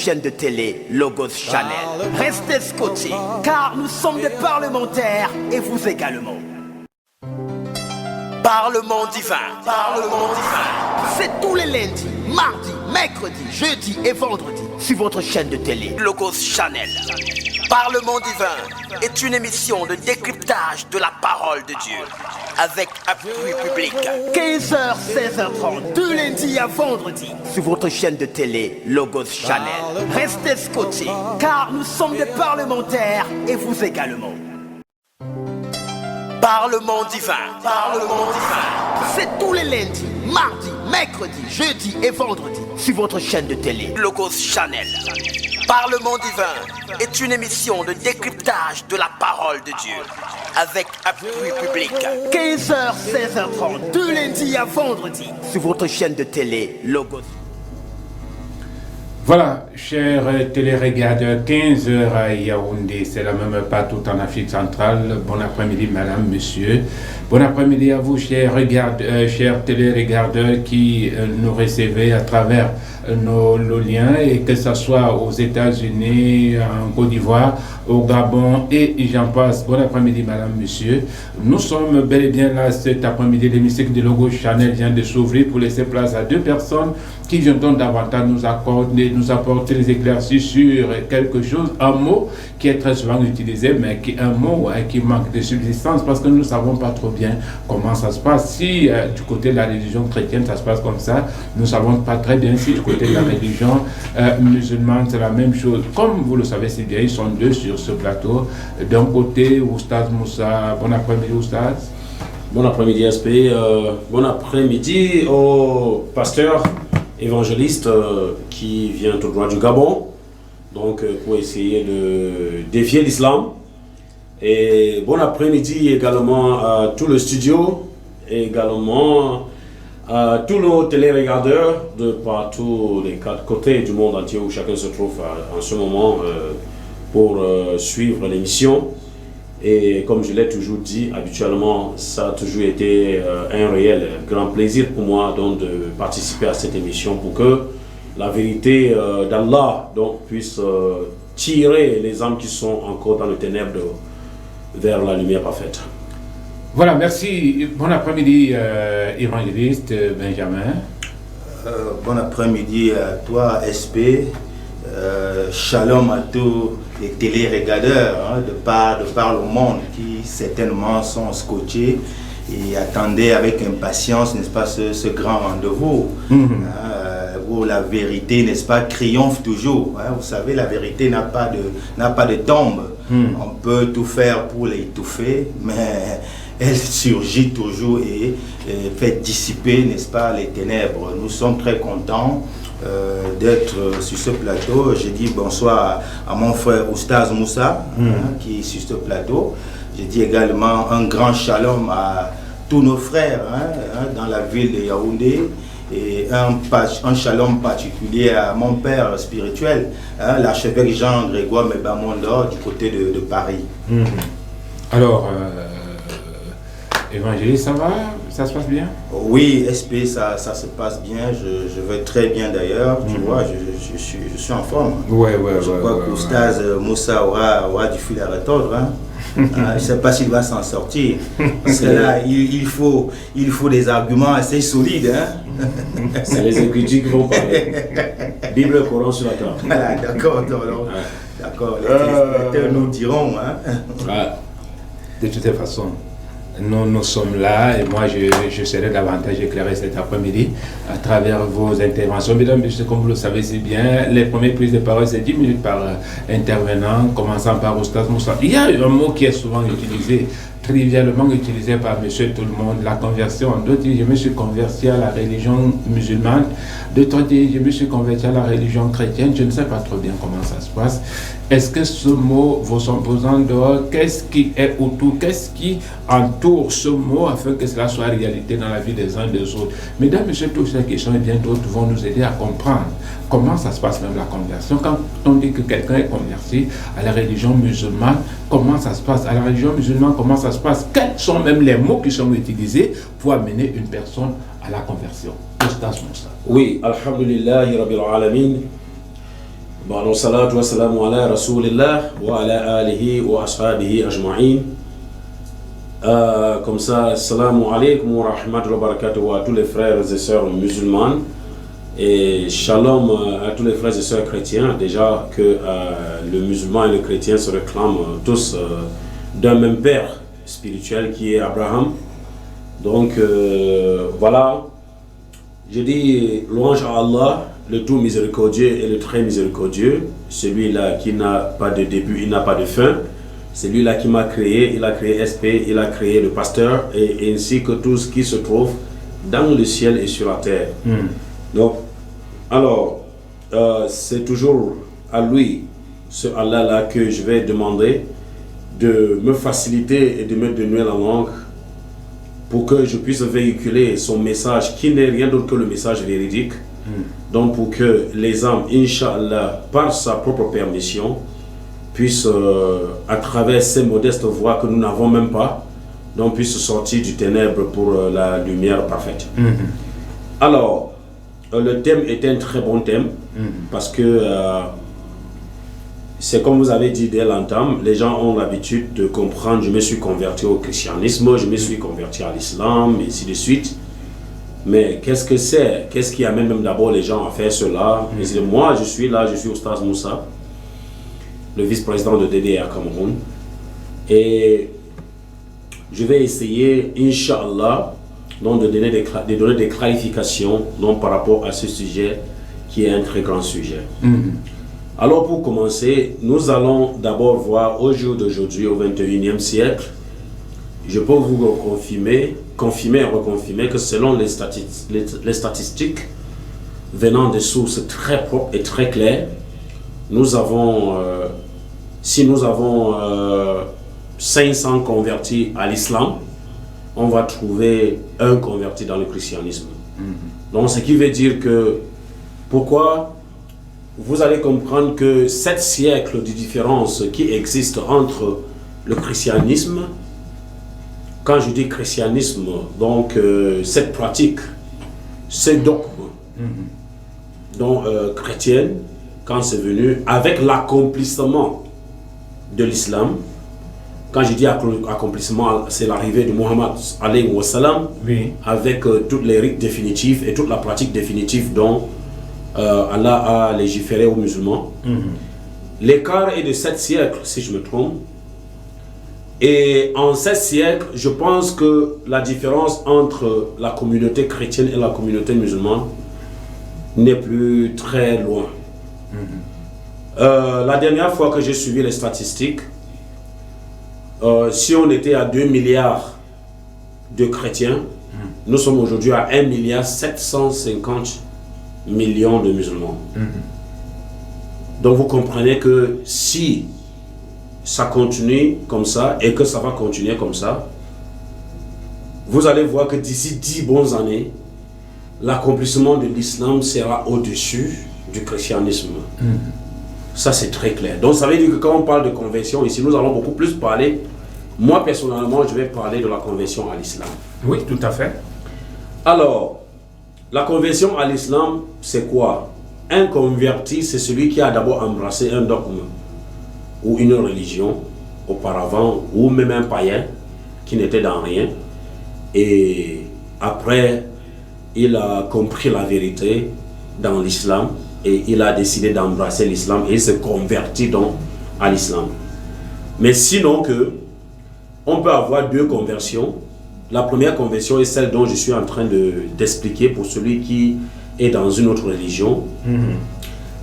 chaîne de télé Logos Channel. Restez scotchés, car nous sommes des parlementaires et vous également. Parlement divin, Parlement divin. C'est tous les lundis, mardis, mercredis, jeudis et vendredis sur votre chaîne de télé Logos Channel. Parlement divin est une émission de décryptage de la parole de Dieu avec appui public. 15h, 16h30, de lundi à vendredi sur votre chaîne de télé Logos Channel. Restez scotchés, car nous sommes des parlementaires et vous également. Parlement divin, Parlement divin. C'est tous les lundis, mardis, mercredis, jeudis et vendredis sur votre chaîne de télé Logos Channel. Parlement divin est une émission de décryptage de la parole de Dieu avec appui public. 15h, 16h30, de lundi à vendredi sur votre chaîne de télé Logos. Voilà, chers téléregardateurs, 15h à Yaoundé, c'est la même partout en Afrique centrale. Bon après-midi, madame, monsieur. Bon après-midi à vous, chers téléregardeurs qui nous recevez à travers nos liens, et que ce soit aux États-Unis, en Côte d'Ivoire, au Gabon et j'en passe. Bon après-midi, madame, monsieur. Nous sommes bel et bien là cet après-midi. L'émission de Logos Channel vient de s'ouvrir pour laisser place à deux personnes qui viendront davantage nous apporter des éclaircies sur quelque chose, un mot qui est très souvent utilisé, mais un mot qui manque de subsistance parce que nous ne savons pas trop bien comment ça se passe. Si du côté de la religion chrétienne ça se passe comme ça, nous ne savons pas très bien si du côté de la religion musulmane c'est la même chose. Comme vous le savez si bien, ils sont deux sur ce plateau. D'un côté, Oustaz Moussa. Bon après-midi, Oustaz. Bon après-midi, SP. Bon après-midi au pasteur évangéliste qui vient tout droit du Gabon, donc pour essayer de défier l'islam. Et bon après-midi également à tout le studio, et également à tous nos téléregardeurs de partout les quatre côtés du monde entier où chacun se trouve en ce moment pour suivre l'émission. Et comme je l'ai toujours dit, habituellement, ça a toujours été un réel grand plaisir pour moi donc, de participer à cette émission pour que la vérité d'Allah donc, puisse tirer les âmes qui sont encore dans le ténèbre vers la lumière parfaite. Voilà, merci. Bon après-midi, évangéliste Benjamin. Bon après-midi à toi, SP. Shalom à tous les téléregardeurs de par le monde qui certainement sont scotchés et attendaient avec impatience, n'est-ce pas, ce grand rendez-vous où la vérité, n'est-ce pas, triomphe toujours. Vous savez, la vérité n'a pas de tombe. On peut tout faire pour l'étouffer, mais elle surgit toujours et fait dissiper, n'est-ce pas, les ténèbres. Nous sommes très contents d'être sur ce plateau. J'ai dit bonsoir à mon frère Oustaz Moussa qui est sur ce plateau. J'ai dit également un grand shalom à tous nos frères dans la ville de Yaoundé et un shalom particulier à mon père spirituel, l'archevêque Jean-Grégoire Mebamondo du côté de Paris. Alors, évangéliste, ça va? Ça se passe bien? Oui, SP, ça se passe bien. Je vais très bien d'ailleurs. Tu vois, je suis en forme. Je crois qu'Oustaz Moussa aura du fil à retordre. Je ne sais pas s'il va s'en sortir. Parce que là, il faut des arguments assez solides. C'est les érudits qui vont parler. Bible et Coran sur la table. Voilà, d'accord. D'accord. Les téléspectateurs nous diront. De toute façon. Nous sommes là et moi je serai davantage éclairé cet après-midi à travers vos interventions. Mesdames et messieurs, comme vous le savez si bien, les premières prises de parole c'est 10 minutes par intervenant, commençant par Oustaz Moussa. Il y a un mot qui est souvent utilisé, trivialement utilisé par monsieur tout le monde, la conversion. D'autres disent je me suis converti à la religion musulmane, d'autres disent je me suis converti à la religion chrétienne. Je ne sais pas trop bien comment ça se passe. Est-ce que ce mot, vos composants dehors, qu'est-ce qui est autour, qu'est-ce qui entoure ce mot afin que cela soit réalité dans la vie des uns et des autres? Mesdames et messieurs, toutes ces questions et bien d'autres vont nous aider à comprendre comment ça se passe même la conversion. Quand on dit que quelqu'un est converti à la religion musulmane, comment ça se passe? À la religion musulmane, comment ça se passe? Quels sont même les mots qui sont utilisés pour amener une personne à la conversion? Oui, alhamdulillah, rabbil alamin. Bon, salatu wa salamu ala rasulillah wa ala alihi wa ashabihi ajma'in. Comme ça, salamu alaykum wa rahmatullahi wa barakatuh à tous les frères et sœurs musulmans. Et shalom à tous les frères et sœurs chrétiens. Déjà que le musulman et le chrétien se réclament tous d'un même père spirituel qui est Abraham. Donc voilà, je dis louange à Allah, le tout miséricordieux et le très miséricordieux, celui-là qui n'a pas de début, il n'a pas de fin, celui-là qui m'a créé, il a créé SP, il a créé le pasteur, et ainsi que tout ce qui se trouve dans le ciel et sur la terre. Donc, alors, c'est toujours à lui, ce Allah-là, que je vais demander de me faciliter et de me donner la langue pour que je puisse véhiculer son message qui n'est rien d'autre que le message véridique. Donc pour que les âmes, Inch'Allah, par sa propre permission, puissent, à travers ces modestes voies que nous n'avons même pas, donc puissent sortir du ténèbre pour la lumière parfaite. Alors, le thème est un très bon thème, parce que c'est comme vous avez dit dès l'entame, les gens ont l'habitude de comprendre, je me suis converti au christianisme, je me suis converti à l'islam, et ainsi de suite. Mais qu'est-ce que c'est? Qu'est-ce qui amène même d'abord les gens à faire cela? Moi, je suis là, je suis Oustaz Moussa, le vice-président de DDR Cameroun. Et je vais essayer, Inch'Allah, donc de donner des clarifications donc, par rapport à ce sujet qui est un très grand sujet. Alors pour commencer, nous allons d'abord voir au jour d'aujourd'hui, au 21e siècle, je peux vous confirmer et reconfirmer que selon les statistiques venant de sources très propres et très claires, nous avons, si nous avons 500 convertis à l'islam, on va trouver un converti dans le christianisme. Donc ce qui veut dire que, pourquoi vous allez comprendre que 7 siècles de différence qui existent entre le christianisme, quand je dis christianisme, donc cette pratique, ce dogme donc, chrétienne, quand c'est venu, avec l'accomplissement de l'islam, quand je dis accomplissement, c'est l'arrivée de Mohammed alayhi wa sallam, avec toutes les rites définitifs et toute la pratique définitive dont Allah a légiféré aux musulmans. L'écart est de 7 siècles, si je me trompe. Et en 7 siècles, je pense que la différence entre la communauté chrétienne et la communauté musulmane n'est plus très loin. La dernière fois que j'ai suivi les statistiques, si on était à 2 milliards de chrétiens, nous sommes aujourd'hui à 1 milliard 750 millions de musulmans. Donc vous comprenez que si ça continue comme ça et que ça va continuer comme ça, vous allez voir que d'ici 10 bonnes années, l'accomplissement de l'islam sera au-dessus du christianisme. Ça c'est très clair. Donc ça veut dire que quand on parle de conversion ici, nous allons beaucoup plus parler, moi personnellement je vais parler de la conversion à l'islam. Oui, tout à fait. Alors, la conversion à l'islam, c'est quoi? Un converti, c'est celui qui a d'abord embrassé un dogme ou une religion auparavant, ou même un païen qui n'était dans rien, et après il a compris la vérité dans l'islam et il a décidé d'embrasser l'islam et il se convertit donc à l'islam. Mais sinon que on peut avoir 2 conversions. La première conversion est celle dont je suis en train d'expliquer pour celui qui est dans une autre religion.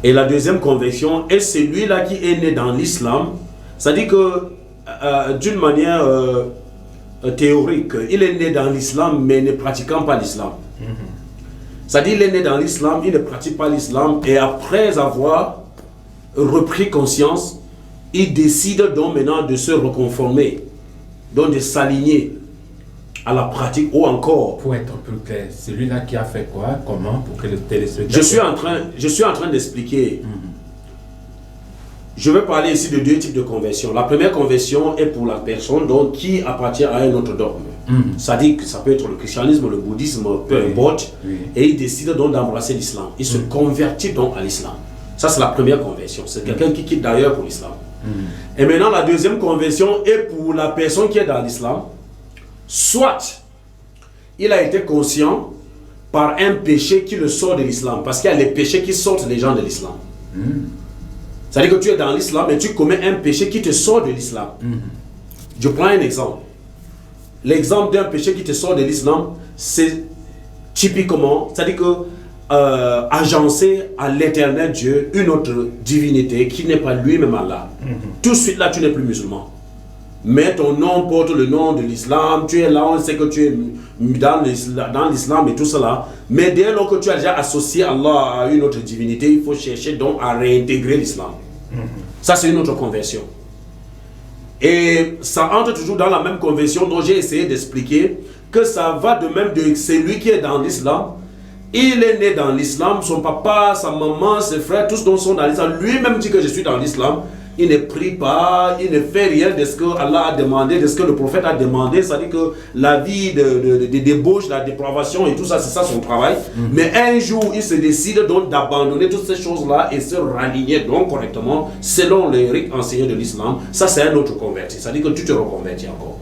Et la deuxième conversion est celui-là qui est né dans l'islam. C'est-à-dire que d'une manière théorique, il est né dans l'islam mais ne pratiquant pas l'islam. C'est-à-dire qu'il est né dans l'islam, il ne pratique pas l'islam et après avoir repris conscience, il décide donc maintenant de se reconformer, donc de s'aligner à la pratique ou encore. Pour être plus clair, celui-là qui a fait quoi, comment, pour que le téléspectateur... Je suis en train d'expliquer. Je vais parler ici de 2 types de conversion. La première conversion est pour la personne donc, qui appartient à un autre dogme. C'est-à-dire que ça peut être le christianisme, le bouddhisme, peu importe. Et il décide donc d'embrasser l'islam. Il se convertit donc à l'islam. Ça, c'est la première conversion. C'est quelqu'un qui quitte d'ailleurs pour l'islam. Et maintenant, la deuxième conversion est pour la personne qui est dans l'islam. Soit il a été conscient par un péché qui le sort de l'islam. Parce qu'il y a les péchés qui sortent les gens de l'islam. C'est-à-dire que tu es dans l'islam et tu commets un péché qui te sort de l'islam. Je prends un exemple. L'exemple d'un péché qui te sort de l'islam, c'est typiquement, c'est-à-dire que agencer à l'éternel Dieu une autre divinité qui n'est pas lui-même Allah. Tout de suite là, tu n'es plus musulman. Mais ton nom porte le nom de l'islam, tu es là, on sait que tu es dans l'islam et tout cela. Mais dès lors que tu as déjà associé Allah à une autre divinité, il faut chercher donc à réintégrer l'islam. Ça, c'est une autre conversion. Et ça entre toujours dans la même conversion dont j'ai essayé d'expliquer que ça va de même de celui qui est dans l'islam. Il est né dans l'islam, son papa, sa maman, ses frères, tous dont sont dans l'islam. Lui-même dit que je suis dans l'islam. Il ne prie pas, il ne fait rien de ce que Allah a demandé, de ce que le prophète a demandé. C'est-à-dire que la vie de débauche, la dépravation et tout ça, c'est ça son travail. Mais un jour, il se décide donc d'abandonner toutes ces choses-là et se raligner donc correctement selon les rites enseignés de l'islam. Ça, c'est un autre converti. C'est-à-dire que tu te reconvertis encore.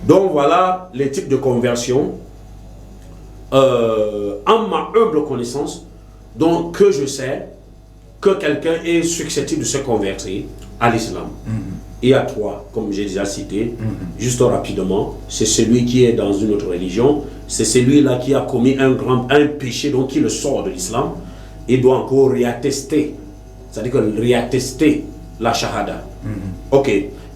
Donc voilà les types de conversion. En ma humble connaissance, donc que je sais que quelqu'un est susceptible de se convertir à l'islam. Et à trois, comme j'ai déjà cité, juste rapidement, c'est celui qui est dans une autre religion, c'est celui-là qui a commis un péché, donc qui le sort de l'islam, et doit encore réattester, c'est-à-dire que réattester la shahada. Ok.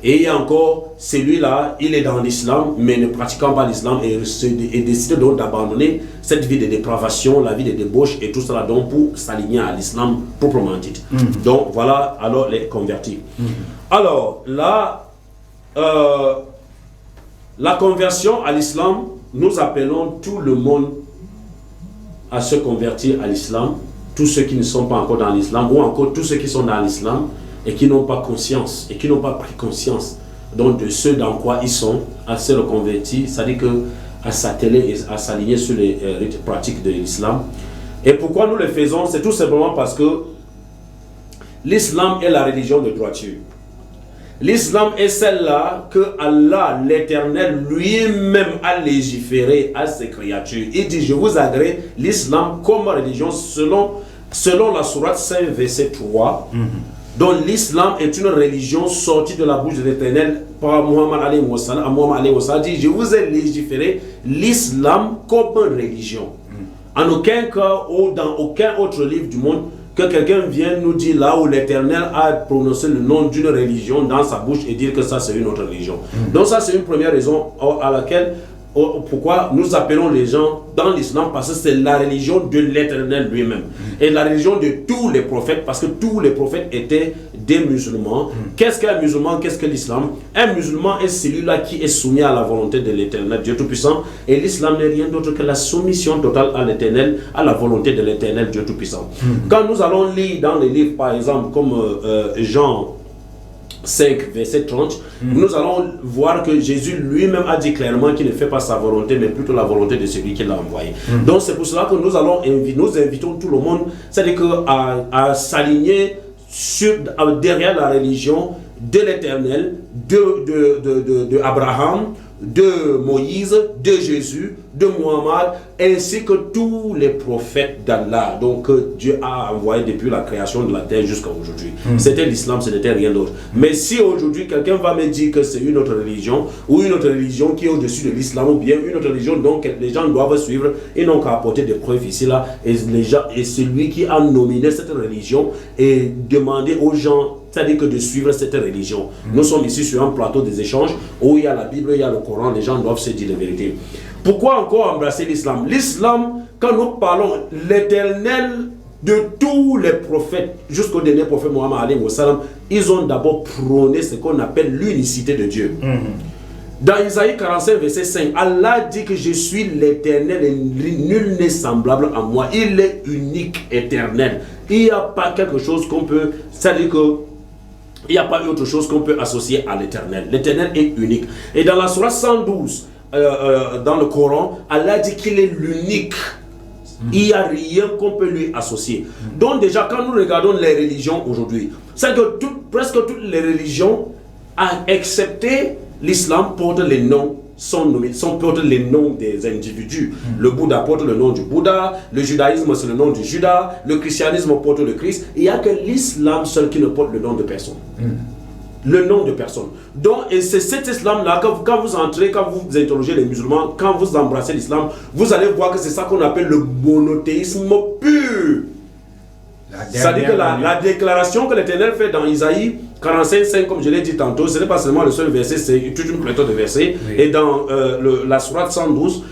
Et il y a encore celui-là, il est dans l'islam, mais ne pratiquant pas l'islam et décide donc d'abandonner cette vie de dépravation, la vie de débauche et tout cela donc pour s'aligner à l'islam proprement dit. Donc voilà alors les convertis. Alors là, la conversion à l'islam, nous appelons tout le monde à se convertir à l'islam, tous ceux qui ne sont pas encore dans l'islam ou encore tous ceux qui sont dans l'islam et qui n'ont pas conscience, et qui n'ont pas pris conscience donc de ce dans quoi ils sont, à se reconvertir, c'est-à-dire que à s'atteler et à s'aligner sur les rites pratiques de l'islam. Et pourquoi nous le faisons? C'est tout simplement parce que l'islam est la religion de droiture. L'islam est celle-là que Allah, l'Éternel, lui-même a légiféré à ses créatures. Il dit, je vous agrée l'islam comme religion selon la sourate 5, verset 3. Donc l'islam est une religion sortie de la bouche de l'Éternel par Muhammad alayhi wa sallam. Dit, je vous ai légiféré l'islam comme religion. En aucun cas ou dans aucun autre livre du monde que quelqu'un vienne nous dire là où l'Éternel a prononcé le nom d'une religion dans sa bouche et dire que ça c'est une autre religion. Donc ça c'est une première raison à laquelle pourquoi nous appelons les gens dans l'islam, parce que c'est la religion de l'Éternel lui-même et la religion de tous les prophètes, parce que tous les prophètes étaient des musulmans. Qu'est-ce qu'un musulman? Qu'est-ce que l'islam? Un musulman est celui-là qui est soumis à la volonté de l'Éternel Dieu Tout-Puissant, et l'islam n'est rien d'autre que la soumission totale à l'Éternel, à la volonté de l'Éternel Dieu Tout-Puissant. Quand nous allons lire dans les livres par exemple comme Jean 5, verset 30, nous allons voir que Jésus lui-même a dit clairement qu'il ne fait pas sa volonté, mais plutôt la volonté de celui qui l'a envoyé. Donc c'est pour cela que nous invitons tout le monde, c'est-à-dire à s'aligner derrière la religion de l'Éternel, de Abraham, de Moïse, de Jésus, de Muhammad, ainsi que tous les prophètes d'Allah, donc que Dieu a envoyé depuis la création de la terre jusqu'à aujourd'hui. C'était l'islam, ce n'était rien d'autre. Mais si aujourd'hui quelqu'un va me dire que c'est une autre religion, ou une autre religion qui est au-dessus de l'islam, ou bien une autre religion dont les gens doivent suivre, ils n'ont qu'à apporter des preuves ici là, et celui qui a nominé cette religion et demander aux gens, c'est-à-dire que de suivre cette religion. Nous sommes ici sur un plateau des échanges où il y a la Bible, il y a le Coran, les gens doivent se dire la vérité. Pourquoi encore embrasser l'islam? L'islam, quand nous parlons l'Éternel de tous les prophètes, jusqu'au dernier prophète Muhammad alayhi wa sallam, ils ont d'abord prôné ce qu'on appelle l'unicité de Dieu. Dans Isaïe 45, verset 5, Allah dit que je suis l'Éternel et nul n'est semblable à moi. Il est unique, éternel. Il n'y a pas quelque chose qu'on peut, c'est-à-dire que il n'y a pas autre chose qu'on peut associer à l'Éternel. L'Éternel est unique. Et dans la sourate 112, dans le Coran, Allah dit qu'il est l'unique. Il n'y a rien qu'on peut lui associer. Donc déjà, quand nous regardons les religions aujourd'hui, c'est que presque toutes les religions, excepté l'islam, portent les noms, portent les noms des individus. Le Bouddha porte le nom du Bouddha, le judaïsme c'est le nom du Judas, le christianisme porte le Christ. Il n'y a que l'islam seul qui ne porte le nom de personne. Le nom de personne. Donc, et c'est cet islam-là, quand vous entrez, quand vous interrogez les musulmans, quand vous embrassez l'islam, vous allez voir que c'est ça qu'on appelle le monothéisme pur. C'est-à-dire que la déclaration que l'Éternel fait dans Isaïe 45:5, comme je l'ai dit tantôt, ce n'est pas seulement le seul verset, c'est toute une pléthore de versets. Oui. Et dans la sourate 112,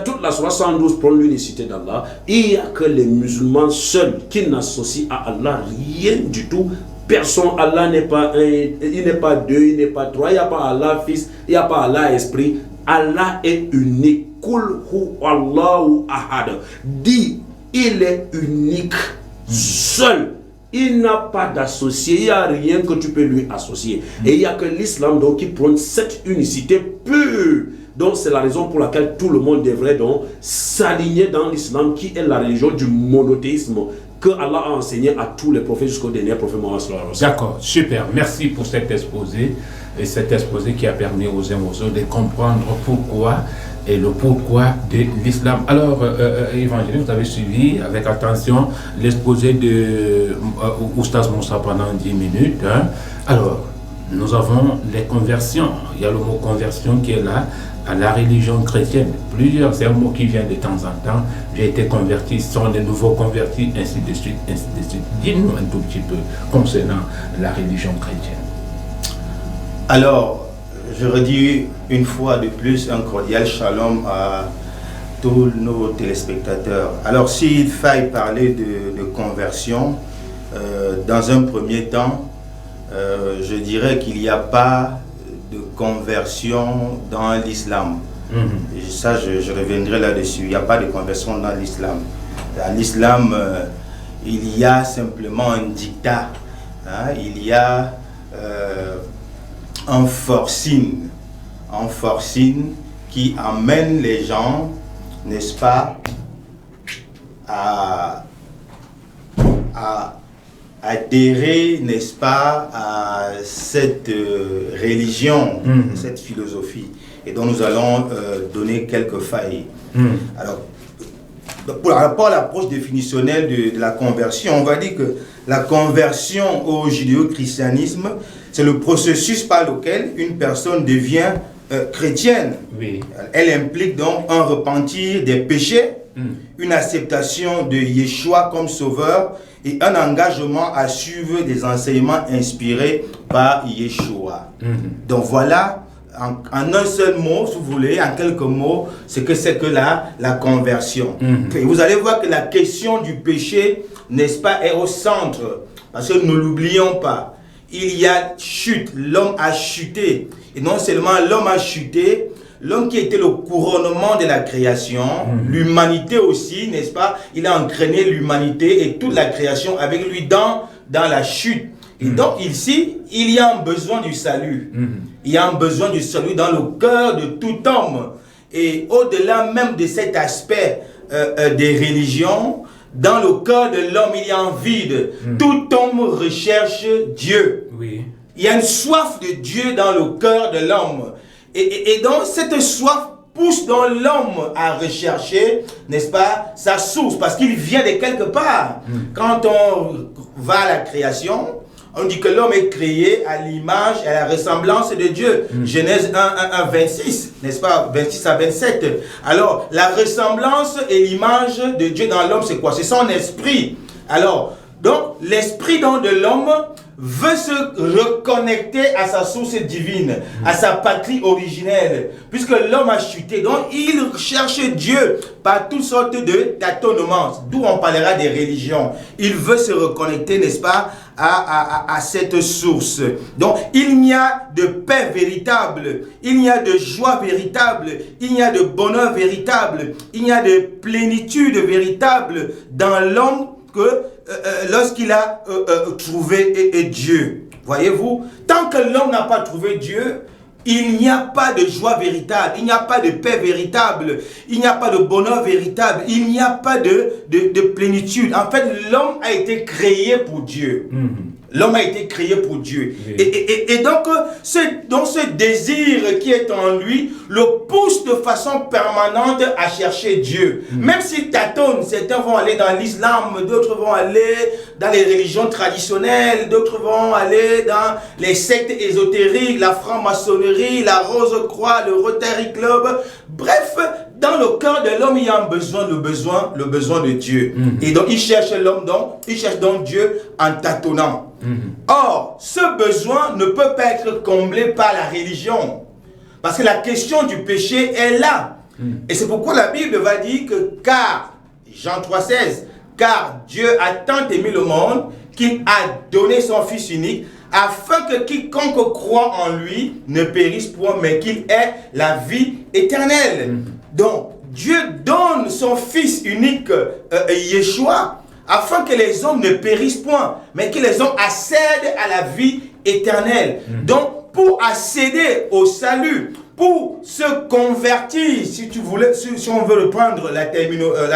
toute la sourate 112 prend l'unicité d'Allah. Il n'y a que les musulmans seuls qui n'associent à Allah rien du tout. Personne, Allah n'est pas un, il n'est pas deux, il n'est pas trois, il n'y a pas Allah Fils, il n'y a pas Allah Esprit. Allah est unique. Kul hu Allahu ahad. Dit, il est unique, seul. Il n'a pas d'associé, il n'y a rien que tu peux lui associer. Et il n'y a que l'islam donc qui prône cette unicité pure. Donc c'est la raison pour laquelle tout le monde devrait donc s'aligner dans l'islam qui est la religion du monothéisme que Allah a enseigné à tous les prophètes jusqu'au dernier prophète Mohammed. D'accord, super. Merci pour cet exposé. Et cet exposé qui a permis aux uns aux autres de comprendre pourquoi et le pourquoi de l'islam. Alors, évangéliste, vous avez suivi avec attention l'exposé de Oustaz Moussa pendant 10 minutes. Hein. Alors, nous avons les conversions. Il y a le mot conversion qui est là, à la religion chrétienne. C'est un mot qui vient de temps en temps. J'ai été converti, ce sont des nouveaux convertis, ainsi de suite, ainsi de suite. Dis-nous un tout petit peu concernant la religion chrétienne. Alors, je redis une fois de plus un cordial shalom à tous nos téléspectateurs. Alors, s'il faille parler de conversion, dans un premier temps, je dirais qu'il n'y a pas de conversion dans l'islam. Et ça, je reviendrai là-dessus. Il n'y a pas de conversion dans l'islam. Dans l'islam, il y a simplement un dictat. Hein? Il y a un forcing qui amène les gens, n'est-ce pas, à adhérer, n'est-ce pas, à cette religion, cette philosophie, et dont nous allons donner quelques failles. Alors, par rapport à l'approche définitionnelle de la conversion, on va dire que la conversion au judéo-christianisme, c'est le processus par lequel une personne devient chrétienne. Oui. Elle implique donc un repentir des péchés, une acceptation de Yeshua comme sauveur et un engagement à suivre des enseignements inspirés par Yeshua. Donc voilà, en un seul mot, si vous voulez, en quelques mots, ce que c'est que la conversion. Et vous allez voir que la question du péché, n'est-ce pas, est au centre. Parce que ne l'oublions pas, il y a chute, l'homme a chuté. Et non seulement l'homme a chuté, l'homme qui était le couronnement de la création, l'humanité aussi, n'est-ce pas, il a entraîné l'humanité et toute la création avec lui dans la chute. Et donc ici, il y a un besoin du salut. Il y a un besoin du salut dans le cœur de tout homme. Et au-delà même de cet aspect des religions, dans le cœur de l'homme, il y a un vide. Tout homme recherche Dieu. Oui. Il y a une soif de Dieu dans le cœur de l'homme. Et donc, cette soif pousse dans l'homme à rechercher, n'est-ce pas, sa source, parce qu'il vient de quelque part. Quand on va à la création, on dit que l'homme est créé à l'image et à la ressemblance de Dieu. Genèse 1, 26, n'est-ce pas, 26 à 27. Alors, la ressemblance et l'image de Dieu dans l'homme, c'est quoi? C'est son esprit. Alors, donc, l'esprit de l'homme veut se reconnecter à sa source divine, à sa patrie originelle, puisque l'homme a chuté. Donc, il cherche Dieu par toutes sortes de tâtonnements, d'où on parlera des religions. Il veut se reconnecter, n'est-ce pas, à cette source. Donc, il n'y a de paix véritable, il n'y a de joie véritable, il n'y a de bonheur véritable, il n'y a de plénitude véritable dans l'homme que lorsqu'il a trouvé Dieu. Voyez-vous, tant que l'homme n'a pas trouvé Dieu, il n'y a pas de joie véritable, il n'y a pas de paix véritable, il n'y a pas de bonheur véritable, il n'y a pas de plénitude. En fait, l'homme a été créé pour Dieu. L'homme a été créé pour Dieu. Oui. Et donc, ce désir qui est en lui le pousse de façon permanente à chercher Dieu. Même s'il tâtonne, certains vont aller dans l'islam, d'autres vont aller dans les religions traditionnelles, d'autres vont aller dans les sectes ésotériques, la franc-maçonnerie, la Rose-Croix, le Rotary Club. Bref, dans le cœur de l'homme, il y a un besoin, le besoin de Dieu. Et donc, il cherche donc Dieu en tâtonnant. Or, ce besoin ne peut pas être comblé par la religion. Parce que la question du péché est là. Et c'est pourquoi la Bible va dire que, car, Jean 3,16, car Dieu a tant aimé le monde qu'il a donné son Fils unique, afin que quiconque croit en lui ne périsse point, mais qu'il ait la vie éternelle. Donc, Dieu donne son Fils unique, Yeshua, afin que les hommes ne périssent point, mais que les hommes accèdent à la vie éternelle. Donc, pour accéder au salut, pour se convertir, si tu voulais, si on veut reprendre la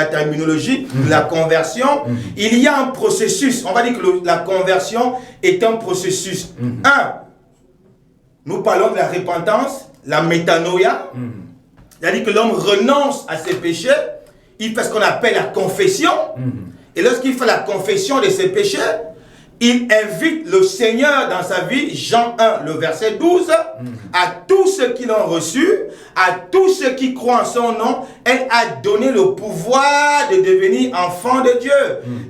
terminologie de la conversion, il y a un processus. On va dire que la conversion est un processus. Nous parlons de la repentance, la métanoïa. C'est-à-dire que l'homme renonce à ses péchés, il fait ce qu'on appelle la confession. Et lorsqu'il fait la confession de ses péchés, il invite le Seigneur dans sa vie, Jean 1, le verset 12, à tous ceux qui l'ont reçu, à tous ceux qui croient en son nom, elle a donné le pouvoir de devenir enfants de Dieu,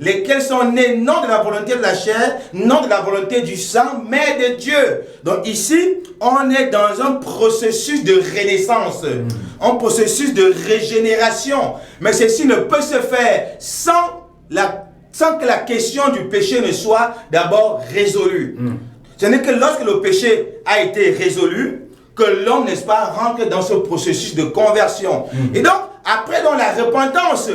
lesquels sont nés non de la volonté de la chair, non de la volonté du sang, mais de Dieu. Donc ici, on est dans un processus de renaissance, un processus de régénération. Mais ceci ne peut se faire sans que la question du péché ne soit d'abord résolue. Ce n'est que lorsque le péché a été résolu que l'homme, n'est-ce pas, rentre dans ce processus de conversion. Et donc, après dans la repentance,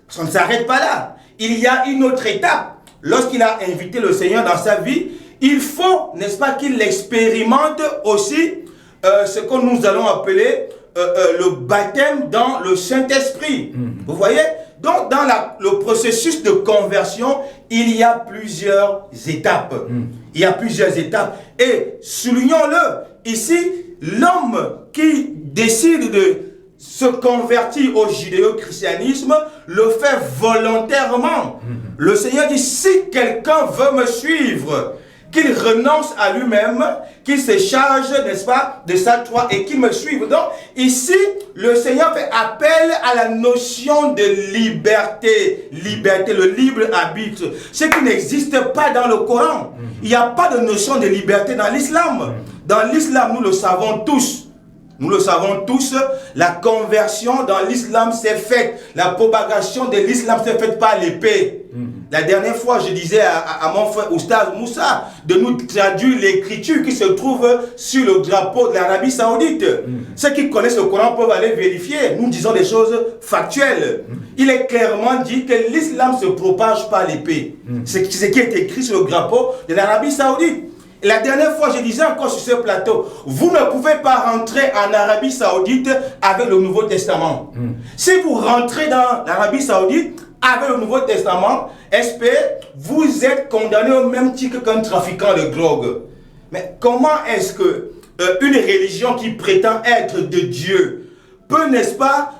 ça ne s'arrête pas là. Il y a une autre étape. Lorsqu'il a invité le Seigneur dans sa vie, il faut, n'est-ce pas, qu'il expérimente aussi ce que nous allons appeler le baptême dans le Saint-Esprit. Vous voyez? Donc, dans le processus de conversion, il y a plusieurs étapes. Il y a plusieurs étapes. Et soulignons-le, ici, l'homme qui décide de se convertir au judéo-christianisme le fait volontairement. Le Seigneur dit, si quelqu'un veut me suivre, qu'il renonce à lui-même, qu'il se charge, n'est-ce pas, de sa croix et qu'il me suive. Donc, ici, le Seigneur fait appel à la notion de liberté. Liberté, le libre arbitre. Ce qui n'existe pas dans le Coran. Il n'y a pas de notion de liberté dans l'islam. Dans l'islam, nous le savons tous. Nous le savons tous, la conversion dans l'islam s'est faite. La propagation de l'islam s'est faite par l'épée. La dernière fois, je disais à mon frère Oustaz Moussa de nous traduire l'écriture qui se trouve sur le drapeau de l'Arabie Saoudite. Ceux qui connaissent le Coran peuvent aller vérifier. Nous disons des choses factuelles. Il est clairement dit que l'islam se propage par l'épée. C'est ce qui est écrit sur le drapeau de l'Arabie Saoudite. Et la dernière fois, je disais encore sur ce plateau, vous ne pouvez pas rentrer en Arabie Saoudite avec le Nouveau Testament. Si vous rentrez dans l'Arabie Saoudite avec le Nouveau Testament, SP, vous êtes condamné au même titre qu'un trafiquant de drogue. Mais comment est-ce que une religion qui prétend être de Dieu peut, n'est-ce pas,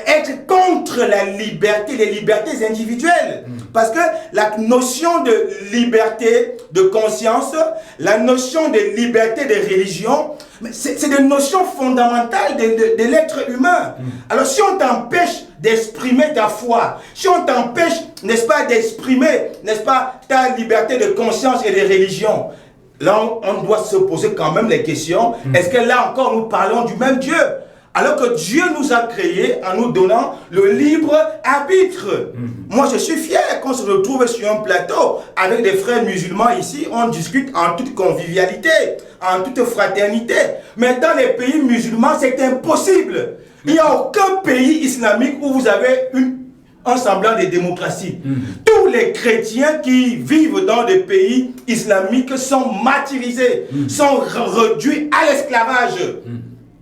être contre la liberté, les libertés individuelles? Parce que la notion de liberté de conscience, la notion de liberté de religion, c'est des notions fondamentales de l'être humain. Alors si on t'empêche d'exprimer ta foi, si on t'empêche, n'est-ce pas, d'exprimer, n'est-ce pas, ta liberté de conscience et de religion, là on doit se poser quand même les questions. Est-ce que là encore nous parlons du même Dieu? Alors que Dieu nous a créés en nous donnant le libre arbitre. Moi, je suis fier qu'on se retrouve sur un plateau avec des frères musulmans ici. On discute en toute convivialité, en toute fraternité. Mais dans les pays musulmans, c'est impossible. Il n'y a aucun pays islamique où vous avez un semblant de démocratie. Tous les chrétiens qui vivent dans des pays islamiques sont martyrisés, sont réduits à l'esclavage.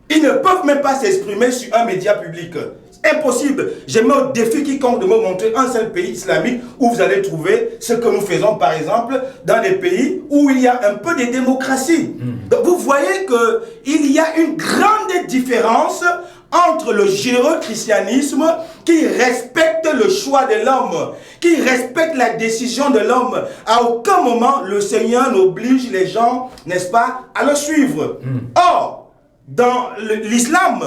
Ils ne peuvent même pas s'exprimer sur un média public. Impossible. Je mets au défi quiconque de me montrer un seul pays islamique où vous allez trouver ce que nous faisons, par exemple, dans des pays où il y a un peu de démocratie. Donc vous voyez qu'il y a une grande différence entre le généreux christianisme qui respecte le choix de l'homme, qui respecte la décision de l'homme. À aucun moment, le Seigneur n'oblige les gens, n'est-ce pas, à le suivre. Or, dans l'islam,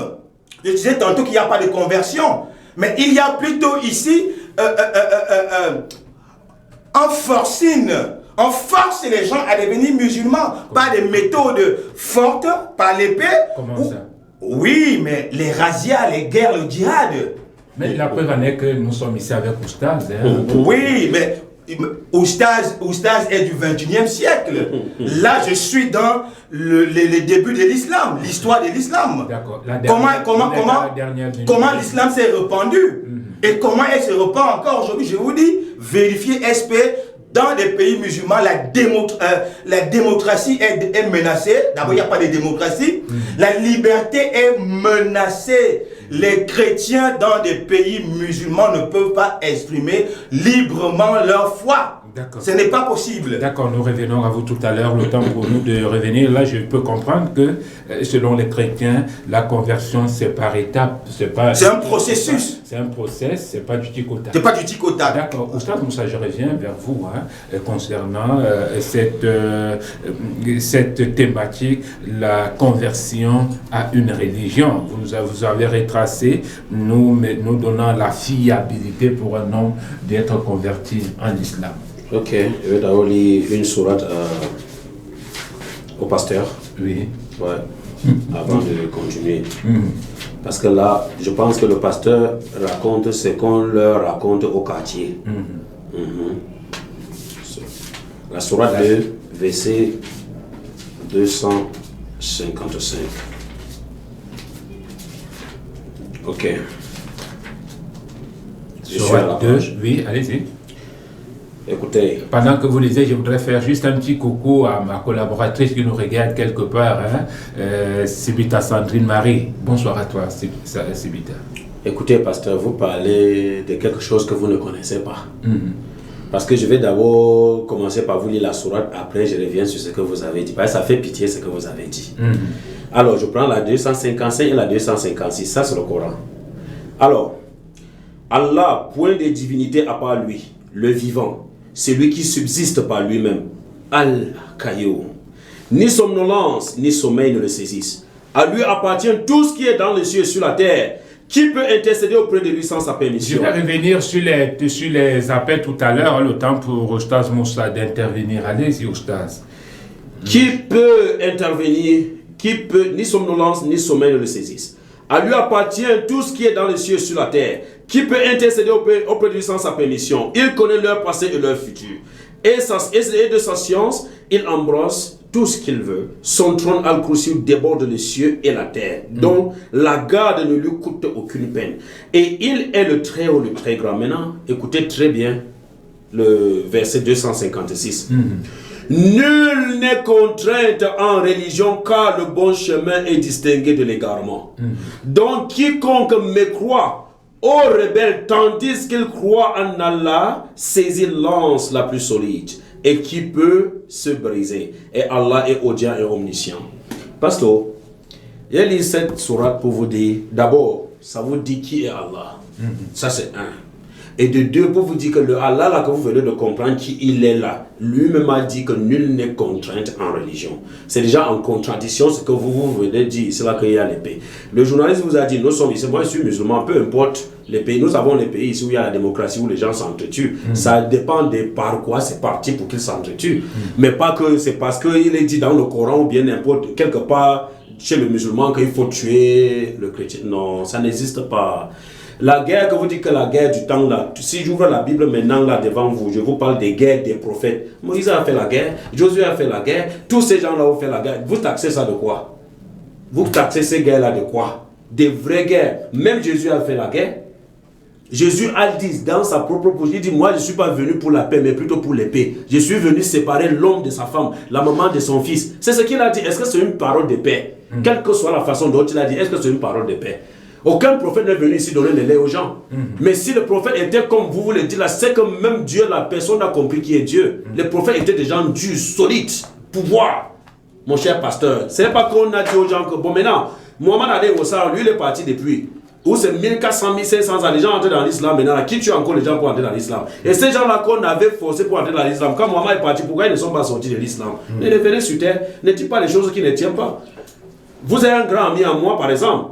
je disais tantôt qu'il n'y a pas de conversion, mais il y a plutôt ici un forcing. On force les gens à devenir musulmans par des méthodes fortes, par l'épée. Comment ça? Oui, mais les razzias, les guerres, le djihad. Mais la preuve en est que nous sommes ici avec Oustaz. Oui, mais Oustaz est du 21e siècle. Là, je suis dans les débuts de l'islam, l'histoire de l'islam. D'accord. Comment l'islam s'est répandu et comment elle se répand encore aujourd'hui. Je vous dis, vérifiez SP. Dans des pays musulmans, la démocratie est menacée. D'abord, il n'y a pas de démocratie. La liberté est menacée. Les chrétiens dans des pays musulmans ne peuvent pas exprimer librement leur foi. Ce n'est pas possible. D'accord, nous revenons à vous tout à l'heure, le temps pour nous de revenir. Là, je peux comprendre que, selon les chrétiens, la conversion, c'est par étapes. C'est un processus. C'est un process, c'est pas du tic au tac. C'est pas du tic au tac. D'accord. Oustaz Moussa, je reviens vers vous concernant cette thématique, la conversion à une religion. Vous avez retracé, nous donnant la fiabilité pour un homme d'être converti en islam. Ok, je vais d'abord lire une sourate au pasteur. Oui. Ouais. Avant de continuer. Parce que là, je pense que le pasteur raconte ce qu'on leur raconte au quartier. La sourate 2, verset 255. Ok. Sourate 2, oui, allez-y. Écoutez. Pendant que vous lisez, je voudrais faire juste un petit coucou à ma collaboratrice qui nous regarde quelque part, Sibita Sandrine Marie. Bonsoir à toi, Sibita. Écoutez, pasteur, vous parlez de quelque chose que vous ne connaissez pas. Parce que je vais d'abord commencer par vous lire la sourate, après je reviens sur ce que vous avez dit. Parce que ça fait pitié ce que vous avez dit. Alors, je prends la 255 et la 256, ça c'est le Coran. Alors, Allah, point de divinité à part lui, le vivant, celui qui subsiste par lui-même. Al-Kayoum. Ni somnolence, ni sommeil ne le saisissent. À lui appartient tout ce qui est dans les cieux et sur la terre. Qui peut intercéder auprès de lui sans sa permission? Je vais revenir sur les appels tout à l'heure, le temps pour Oustaz Moussa d'intervenir. Allez-y, Oustaz. Qui peut intervenir? Qui peut, ni somnolence, ni sommeil ne le saisissent. À lui appartient tout ce qui est dans les cieux et sur la terre. Qui peut intercéder auprès de lui sans sa permission? Il connaît leur passé et leur futur. Et de sa science, il embrasse tout ce qu'il veut. Son trône al-Kursi déborde les cieux et la terre. Donc, la garde ne lui coûte aucune peine. Et il est le très haut, le très grand. Maintenant, écoutez très bien le verset 256. Nul n'est contrainte en religion, car le bon chemin est distingué de l'égarement. Donc, quiconque mécroit ô rebelle, tandis qu'il croit en Allah, saisit l'anse la plus solide et qui peut se briser. Et Allah est audient et omniscient. Pasteur, j'ai lu cette sourate pour vous dire, d'abord, ça vous dit qui est Allah. Ça c'est un. Et de deux, pour vous dire que le Allah là que vous venez de comprendre qui il est là, lui-même a dit que nul n'est contrainte en religion. C'est déjà en contradiction ce que vous venez de dire, c'est là qu'il y a l'épée. Le journaliste vous a dit, nous sommes ici, moi je suis musulman, peu importe les pays, nous avons les pays ici où il y a la démocratie, où les gens s'entretuent. Ça dépend de par quoi c'est parti pour qu'ils s'entretuent. Mais pas que c'est parce qu'il est dit dans le Coran ou bien n'importe, quelque part chez le musulman qu'il faut tuer le chrétien. Non, ça n'existe pas. La guerre que vous dites que la guerre du temps là, si j'ouvre la Bible maintenant là devant vous, je vous parle des guerres des prophètes. Moïse a fait la guerre, Josué a fait la guerre, tous ces gens-là ont fait la guerre. Vous taxez ça de quoi? Vous taxez ces guerres-là de quoi? Des vraies guerres. Même Jésus a fait la guerre. Jésus a dit dans sa propre bouche, il dit, moi je ne suis pas venu pour la paix, mais plutôt pour l'épée. Je suis venu séparer l'homme de sa femme, la maman de son fils. C'est ce qu'il a dit. Est-ce que c'est une parole de paix? Quelle que soit la façon dont il a dit, est-ce que c'est une parole de paix? Aucun prophète n'est venu ici donner le lait aux gens. Mais si le prophète était comme vous le dites là, c'est que même Dieu, la personne a compris qui est Dieu. Les prophètes étaient des gens durs, solides, pouvoir. Mon cher pasteur, ce n'est pas qu'on a dit aux gens que, bon maintenant, Mohamed Ali Ouassar, lui il est parti depuis. Où c'est 1400, 1500 ans, les gens entrent dans l'islam maintenant. Qui tue encore les gens pour entrer dans l'islam? Et ces gens-là qu'on avait forcés pour entrer dans l'islam, quand Mohamed est parti, pourquoi ils ne sont pas sortis de l'islam? Ne revenez sur terre, ne dites pas les choses qui ne tiennent pas. Vous avez un grand ami à moi, par exemple,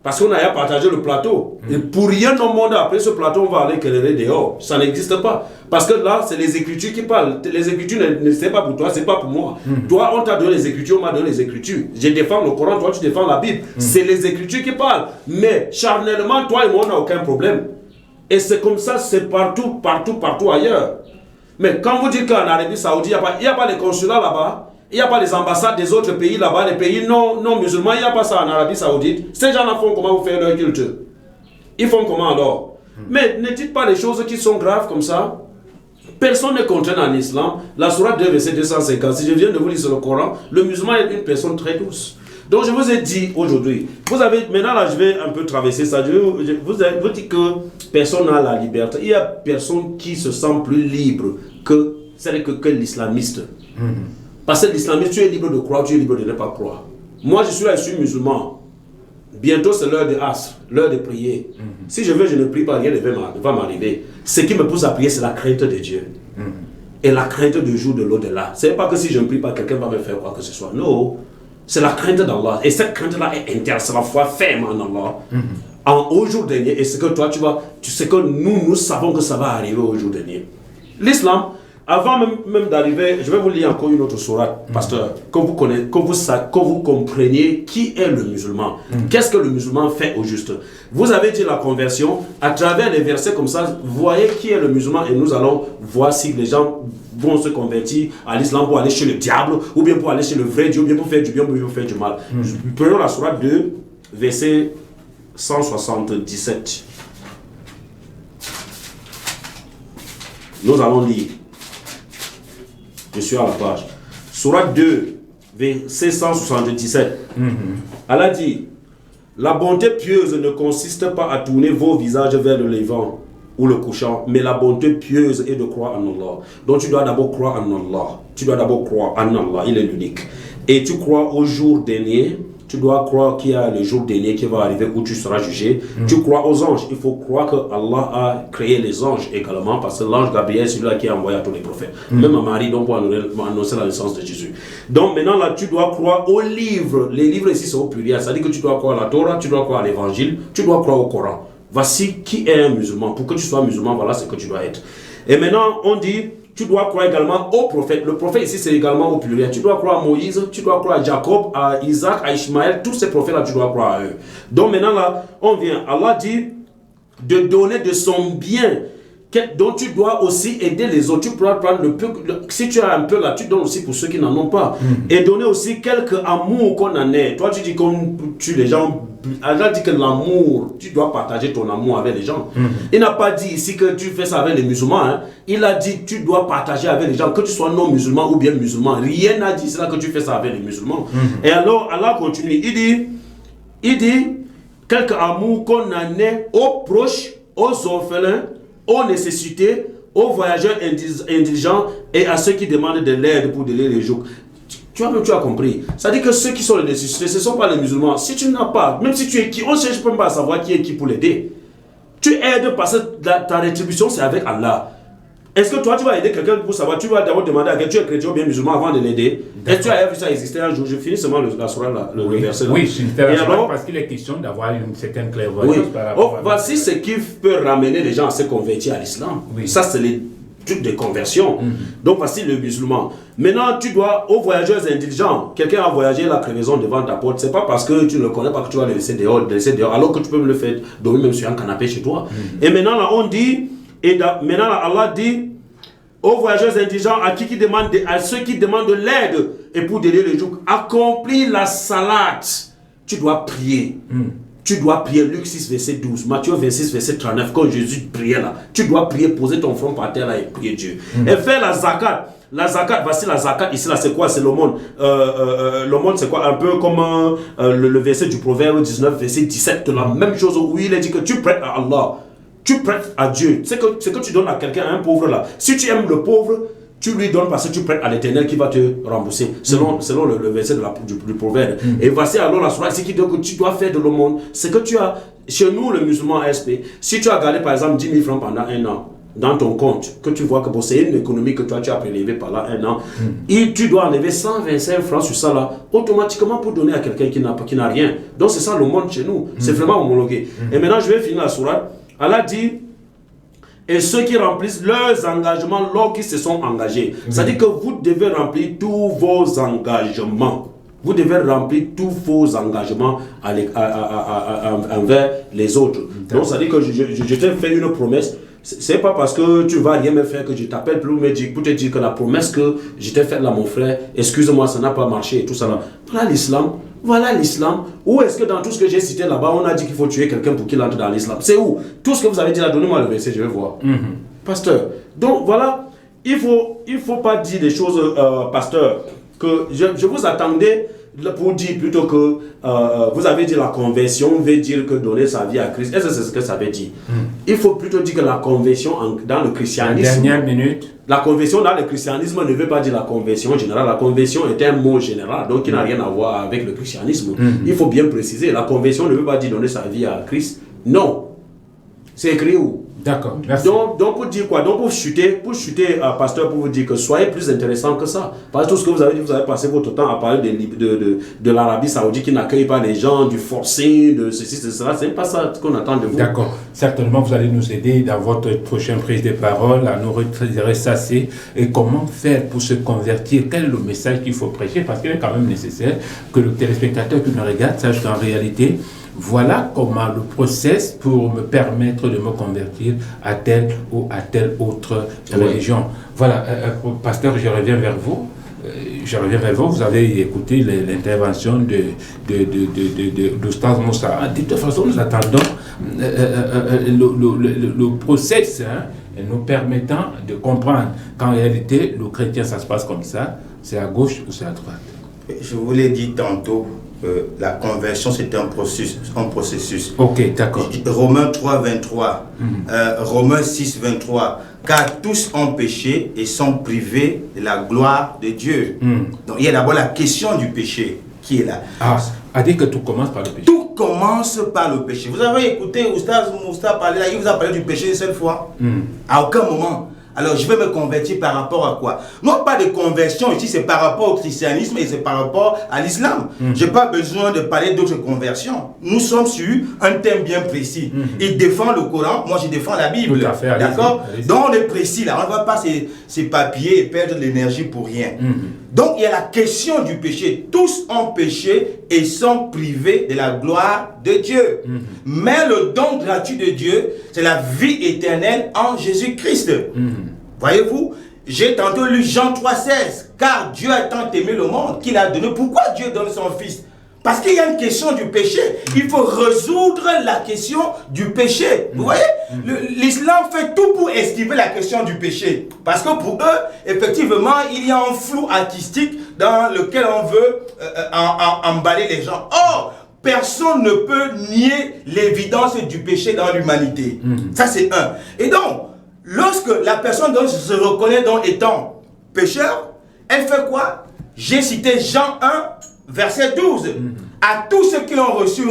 parce qu'on a partagé le plateau. Et pour rien au monde, après ce plateau, on va aller quereller dehors. Ça n'existe pas. Parce que là, c'est les Écritures qui parlent. Les Écritures, c'est pas pour toi, c'est pas pour moi. Toi, on t'a donné les Écritures, on m'a donné les Écritures. Je défends le Coran, toi, tu défends la Bible. C'est les Écritures qui parlent. Mais charnellement, toi et moi, on n'a aucun problème. Et c'est comme ça, c'est partout, partout, partout ailleurs. Mais quand vous dites qu'en Arabie Saoudite, il n'y a pas de consulat là-bas, il n'y a pas les ambassades des autres pays là-bas, les pays non musulmans, il n'y a pas ça en Arabie Saoudite. Ces gens-là font comment vous faire leur culte? Ils font comment alors? Mais ne dites pas les choses qui sont graves comme ça. Personne ne contraint en islam. La sourate 2, verset 250, si je viens de vous lire sur le Coran, le musulman est une personne très douce. Donc je vous ai dit aujourd'hui, vous avez, maintenant là je vais un peu traverser ça, je vous dis que personne n'a la liberté. Il y a personne qui se sent plus libre que l'islamiste. Parce que l'islamiste, tu es libre de croire, tu es libre de ne pas croire. Moi, je suis là, je suis musulman. Bientôt, c'est l'heure de Asr, l'heure de prier. Si je veux, je ne prie pas, rien ne va m'arriver. Ce qui me pousse à prier, c'est la crainte de Dieu. Et la crainte du jour de l'au-delà. Ce n'est pas que si je ne prie pas, quelqu'un va me faire quoi que ce soit. Non, c'est la crainte d'Allah. Et cette crainte-là est interne, c'est la foi ferme en Allah. Au jour dernier, et c'est que toi, tu sais que nous savons que ça va arriver au jour dernier. L'islam, avant même d'arriver, je vais vous lire encore une autre sourate, pasteur, que vous compreniez qui est le musulman. Qu'est-ce que le musulman fait au juste? Vous avez dit la conversion, à travers les versets comme ça, voyez qui est le musulman et nous allons voir si les gens vont se convertir à l'islam pour aller chez le diable, ou bien pour aller chez le vrai Dieu, ou bien pour faire du bien, ou bien pour faire du mal. Prenons la sourate 2, verset 177. Nous allons lire. Je suis à la page. Sourate 2, verset 177. Elle a dit, la bonté pieuse ne consiste pas à tourner vos visages vers le levant ou le couchant, mais la bonté pieuse est de croire en Allah. Donc tu dois d'abord croire en Allah. Tu dois d'abord croire en Allah, il est l'unique. Et tu crois au jour dernier. Tu dois croire qu'il y a le jour dernier qui va arriver où tu seras jugé. Tu crois aux anges. Il faut croire que Allah a créé les anges également, parce que l'ange Gabriel, c'est celui-là qui a envoyé à tous les prophètes. Même à Marie, donc pour annoncer la naissance de Jésus. Donc maintenant, là, tu dois croire aux livres. Les livres ici sont au pluriel. Ça dit que tu dois croire à la Torah, tu dois croire à l'évangile, tu dois croire au Coran. Voici qui est un musulman. Pour que tu sois musulman, voilà ce que tu dois être. Et maintenant, on dit, tu dois croire également aux prophètes. Le prophète ici, c'est également au pluriel. Tu dois croire à Moïse, tu dois croire à Jacob, à Isaac, à Ishmaël. Tous ces prophètes-là, tu dois croire à eux. Donc maintenant, là, on vient. Allah dit de donner de son bien, dont tu dois aussi aider les autres. Tu pourras prendre le peu, si tu as un peu là, tu donnes aussi pour ceux qui n'en ont pas. Et donner aussi quelque amour qu'on en ait. Toi, tu dis qu'on tue les gens. Allah dit que l'amour, tu dois partager ton amour avec les gens. Il n'a pas dit ici que tu fais ça avec les musulmans. Hein. Il a dit tu dois partager avec les gens, que tu sois non musulman ou bien musulman. Rien n'a dit cela que tu fais ça avec les musulmans. Et alors, Allah continue. Il dit quelque amour qu'on en ait aux proches, aux orphelins, aux nécessités, aux voyageurs indigents et à ceux qui demandent de l'aide pour donner les jours. Tu as compris. Ça dit que ceux qui sont les nécessités, ce ne sont pas les musulmans. Si tu n'as pas, même si tu es qui, on ne cherche même pas à savoir qui est qui pour l'aider. Tu aides parce que ta rétribution, c'est avec Allah. Est-ce que toi, tu vas aider quelqu'un pour savoir? Tu vas d'abord demander à quelqu'un, tu es chrétien ou bien musulman avant de l'aider. Est-ce que tu as vu ça exister un jour? Je finis seulement la soirée, le verset là. Oui, c'est intéressant parce qu'il est question d'avoir une certaine clairvoyance. Oui. Par rapport voici ce qui peut ramener les gens à se convertir à l'islam. Oui. Ça, c'est les trucs de conversion. Donc, voici le musulman. Maintenant, tu dois, aux voyageurs intelligents, quelqu'un a voyagé la crevaison devant ta porte, c'est pas parce que tu ne le connais pas que tu vas le laisser dehors, alors que tu peux me le faire dormir même sur un canapé chez toi. Et maintenant, là, on dit, maintenant, là, Allah dit, aux voyageurs intelligents, à ceux qui demandent de l'aide, et pour donner le jour, accomplis la salate. Tu dois prier. tu dois prier. Luc 6, verset 12, Matthieu 26, verset 39, quand Jésus priait là, tu dois prier, poser ton front par terre là et prier Dieu. Et faire la zakat. La zakat, voici la zakat ici là, c'est quoi? C'est l'aumône. L'aumône, c'est quoi? Un peu comme le verset du Proverbe 19, verset 17, de la même chose où il a dit que tu prêtes à Allah, tu prêtes à Dieu. C'est que tu donnes à quelqu'un, à un pauvre là. Si tu aimes le pauvre, tu lui donnes parce que tu prêtes à l'Éternel qui va te rembourser, selon le verset du Proverbe. Et voici alors la sourate ici qui dit que tu dois faire de l'aumône. C'est que tu as, chez nous les musulmans ASP, si tu as gardé par exemple 10 000 francs pendant un an, dans ton compte, que tu vois que bon, c'est une économie que toi tu as prélevée pendant un an, et tu dois enlever 125 francs sur ça là, automatiquement pour donner à quelqu'un qui n'a rien. Donc c'est ça le monde chez nous, c'est vraiment homologué. Et maintenant je vais finir la sourate. Allah dit, et ceux qui remplissent leurs engagements lorsqu'ils se sont engagés. C'est-à-dire que vous devez remplir tous vos engagements. Vous devez remplir tous vos engagements envers les autres. Donc, c'est-à-dire que je t'ai fait une promesse. C'est pas parce que tu vas rien me faire que je t'appelle pour te dire que la promesse que je t'ai faite là, mon frère, excuse-moi, ça n'a pas marché et tout ça là. Voilà l'islam. Voilà l'islam. Où est-ce que dans tout ce que j'ai cité là-bas, on a dit qu'il faut tuer quelqu'un pour qu'il entre dans l'islam? C'est où? Tout ce que vous avez dit là, donnez-moi le verset, je vais voir. Pasteur. Donc voilà, il faut pas dire des choses, pasteur, que je vous attendais pour dire plutôt que vous avez dit la conversion veut dire que donner sa vie à Christ. Est-ce que c'est ce que ça veut dire? Il faut plutôt dire que la conversion dans le christianisme... La dernière minute. La conversion dans le christianisme ne veut pas dire la conversion générale. La conversion est un mot général, donc qui n'a rien à voir avec le christianisme. Il faut bien préciser, la conversion ne veut pas dire donner sa vie à Christ. Non. C'est écrit où? D'accord, merci. Donc pour dire quoi? Donc pour chuter, pasteur, pour vous dire que soyez plus intéressant que ça. Parce que tout ce que vous avez dit, vous avez passé votre temps à parler de l'Arabie Saoudite qui n'accueille pas les gens, du forcing, de ceci, de cela. C'est pas ça qu'on attend de vous. D'accord. Certainement, vous allez nous aider dans votre prochaine prise de parole à nous ressasser. Et comment faire pour se convertir? Quel est le message qu'il faut prêcher? Parce qu'il est quand même nécessaire que le téléspectateur qui nous regarde sache qu'en réalité, voilà comment le process pour me permettre de me convertir à telle ou à telle autre religion. Voilà, pasteur, je reviens vers vous. Vous avez écouté l'intervention d'Oustaz Moussa. De toute façon, nous attendons le process nous permettant de comprendre qu'en réalité, le chrétien, ça se passe comme ça, c'est à gauche ou c'est à droite. Je vous l'ai dit tantôt, la conversion c'est un processus. Ok, d'accord. Romains 3, 23, Romains 6, 23, car tous ont péché et sont privés de la gloire de Dieu. Donc il y a d'abord la question du péché qui est là. A dit que tout commence par le péché. Tout commence par le péché. Vous avez écouté Oustaz Moussa parler là, il vous a parlé du péché une seule fois? À aucun moment. Alors je vais me convertir par rapport à quoi? Non pas de conversion ici, c'est par rapport au christianisme et c'est par rapport à l'islam. Je n'ai pas besoin de parler d'autres conversions. Nous sommes sur un thème bien précis. Il défend le Coran, moi je défends la Bible. Tout à fait, d'accord? Donc on est précis là, on ne va pas ces papiers et perdre de l'énergie pour rien. Donc il y a la question du péché. Tous ont péché et sont privés de la gloire de Dieu. Mais le don gratuit de Dieu, c'est la vie éternelle en Jésus-Christ. Voyez-vous, j'ai tantôt lu Jean 3,16. Car Dieu a tant aimé le monde qu'il a donné. Pourquoi Dieu donne son Fils? Parce qu'il y a une question du péché. Il faut résoudre la question du péché. Vous voyez, l'islam fait tout pour esquiver la question du péché. Parce que pour eux, effectivement, il y a un flou artistique dans lequel on veut emballer les gens. Or, personne ne peut nier l'évidence du péché dans l'humanité. Ça, c'est un. Et donc, lorsque la personne se reconnaît donc étant pécheur, elle fait quoi? J'ai cité Jean 1, verset 12. À tous ceux qui l'ont reçu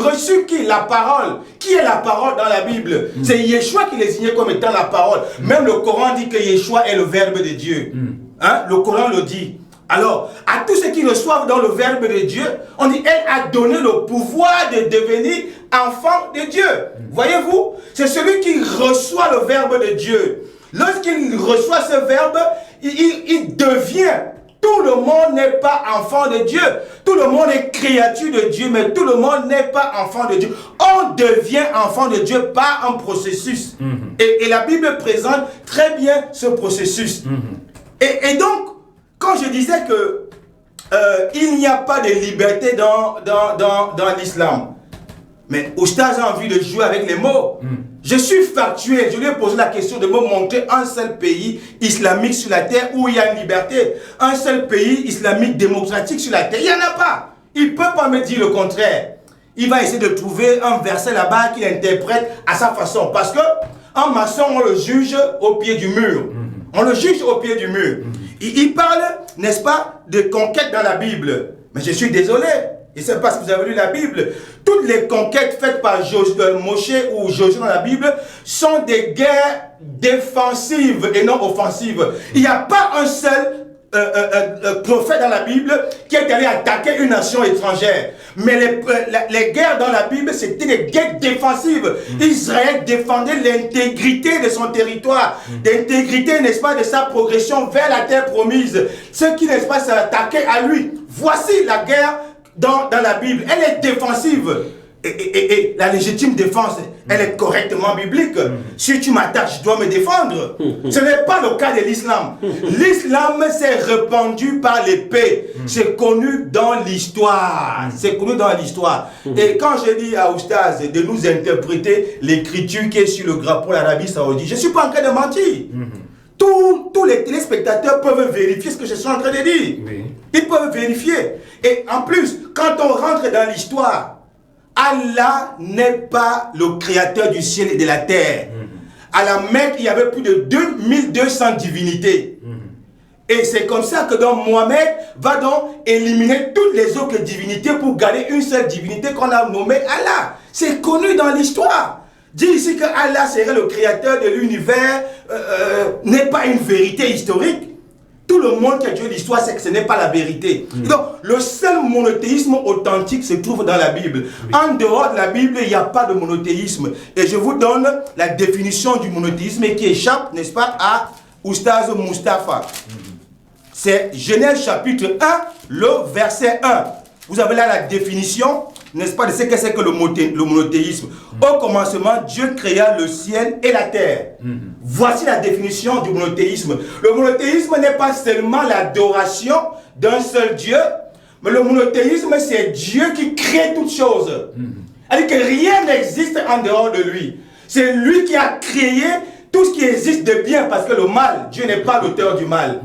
qui? La parole. Qui est la parole dans la Bible? C'est Yeshua qui les signait comme étant la parole. Même le Coran dit que Yeshua est le verbe de Dieu. Le Coran le dit. Alors, à tous ceux qui reçoivent dans le verbe de Dieu, on dit, elle a donné le pouvoir de devenir enfant de Dieu. Voyez-vous, c'est celui qui reçoit le verbe de Dieu. Lorsqu'il reçoit ce verbe, il devient. Tout le monde n'est pas enfant de Dieu. Tout le monde est créature de Dieu, mais tout le monde n'est pas enfant de Dieu. On devient enfant de Dieu par un processus. Et la Bible présente très bien ce processus. Et donc, quand je disais que il n'y a pas de liberté dans l'islam, Mais Oustaz a envie de jouer avec les mots. Je suis factuel. Je lui ai posé la question de me montrer un seul pays islamique sur la terre où il y a une liberté. Un seul pays islamique démocratique sur la terre. Il n'y en a pas. Il ne peut pas me dire le contraire. Il va essayer de trouver un verset là-bas qu'il interprète à sa façon. Parce que en maçon, on le juge au pied du mur. On le juge au pied du mur. Il parle, n'est-ce pas, de conquêtes dans la Bible. Mais je suis désolé. Je ne sais pas si vous avez lu la Bible. Toutes les conquêtes faites par Moshe ou Josué dans la Bible sont des guerres défensives et non offensives. Il n'y a pas un seul prophète dans la Bible qui est allé attaquer une nation étrangère. Mais les guerres dans la Bible, c'était des guerres défensives. Israël défendait l'intégrité de son territoire, l'intégrité, n'est-ce pas, de sa progression vers la terre promise. Ceux qui, n'est-ce pas, s'attaquaient à lui. Voici la guerre dans la Bible. Elle est défensive. Et la légitime défense, elle est correctement biblique. Si tu m'attaques, je dois me défendre. Ce n'est pas le cas de l'islam. L'islam s'est répandu par l'épée. C'est connu dans l'histoire. C'est connu dans l'histoire. Et quand je dis à Oustaz de nous interpréter l'écriture qui est sur le drapeau de l'Arabie Saoudite, je ne suis pas en train de mentir. Tous les téléspectateurs peuvent vérifier ce que je suis en train de dire. Ils peuvent vérifier. Et en plus, quand on rentre dans l'histoire, Allah n'est pas le créateur du ciel et de la terre. À la Mecque, il y avait plus de 2200 divinités. Et c'est comme ça que donc Mohamed va donc éliminer toutes les autres divinités pour garder une seule divinité qu'on a nommée Allah. C'est connu dans l'histoire. Dire ici que Allah serait le créateur de l'univers n'est pas une vérité historique. Tout le monde qui a étudié l'histoire sait que ce n'est pas la vérité. Donc, le seul monothéisme authentique se trouve dans la Bible. En dehors de la Bible, il n'y a pas de monothéisme. Et je vous donne la définition du monothéisme qui échappe, n'est-ce pas, à Oustaz Mustafa. C'est Genèse chapitre 1, le verset 1. Vous avez là la définition, n'est-ce pas, de ce que c'est que le monothéisme. Au commencement, Dieu créa le ciel et la terre. Voici la définition du monothéisme. Le monothéisme n'est pas seulement l'adoration d'un seul Dieu, mais le monothéisme, c'est Dieu qui crée toutes choses. C'est-à-dire que rien n'existe en dehors de lui. C'est lui qui a créé tout ce qui existe de bien, parce que le mal, Dieu n'est pas l'auteur du mal.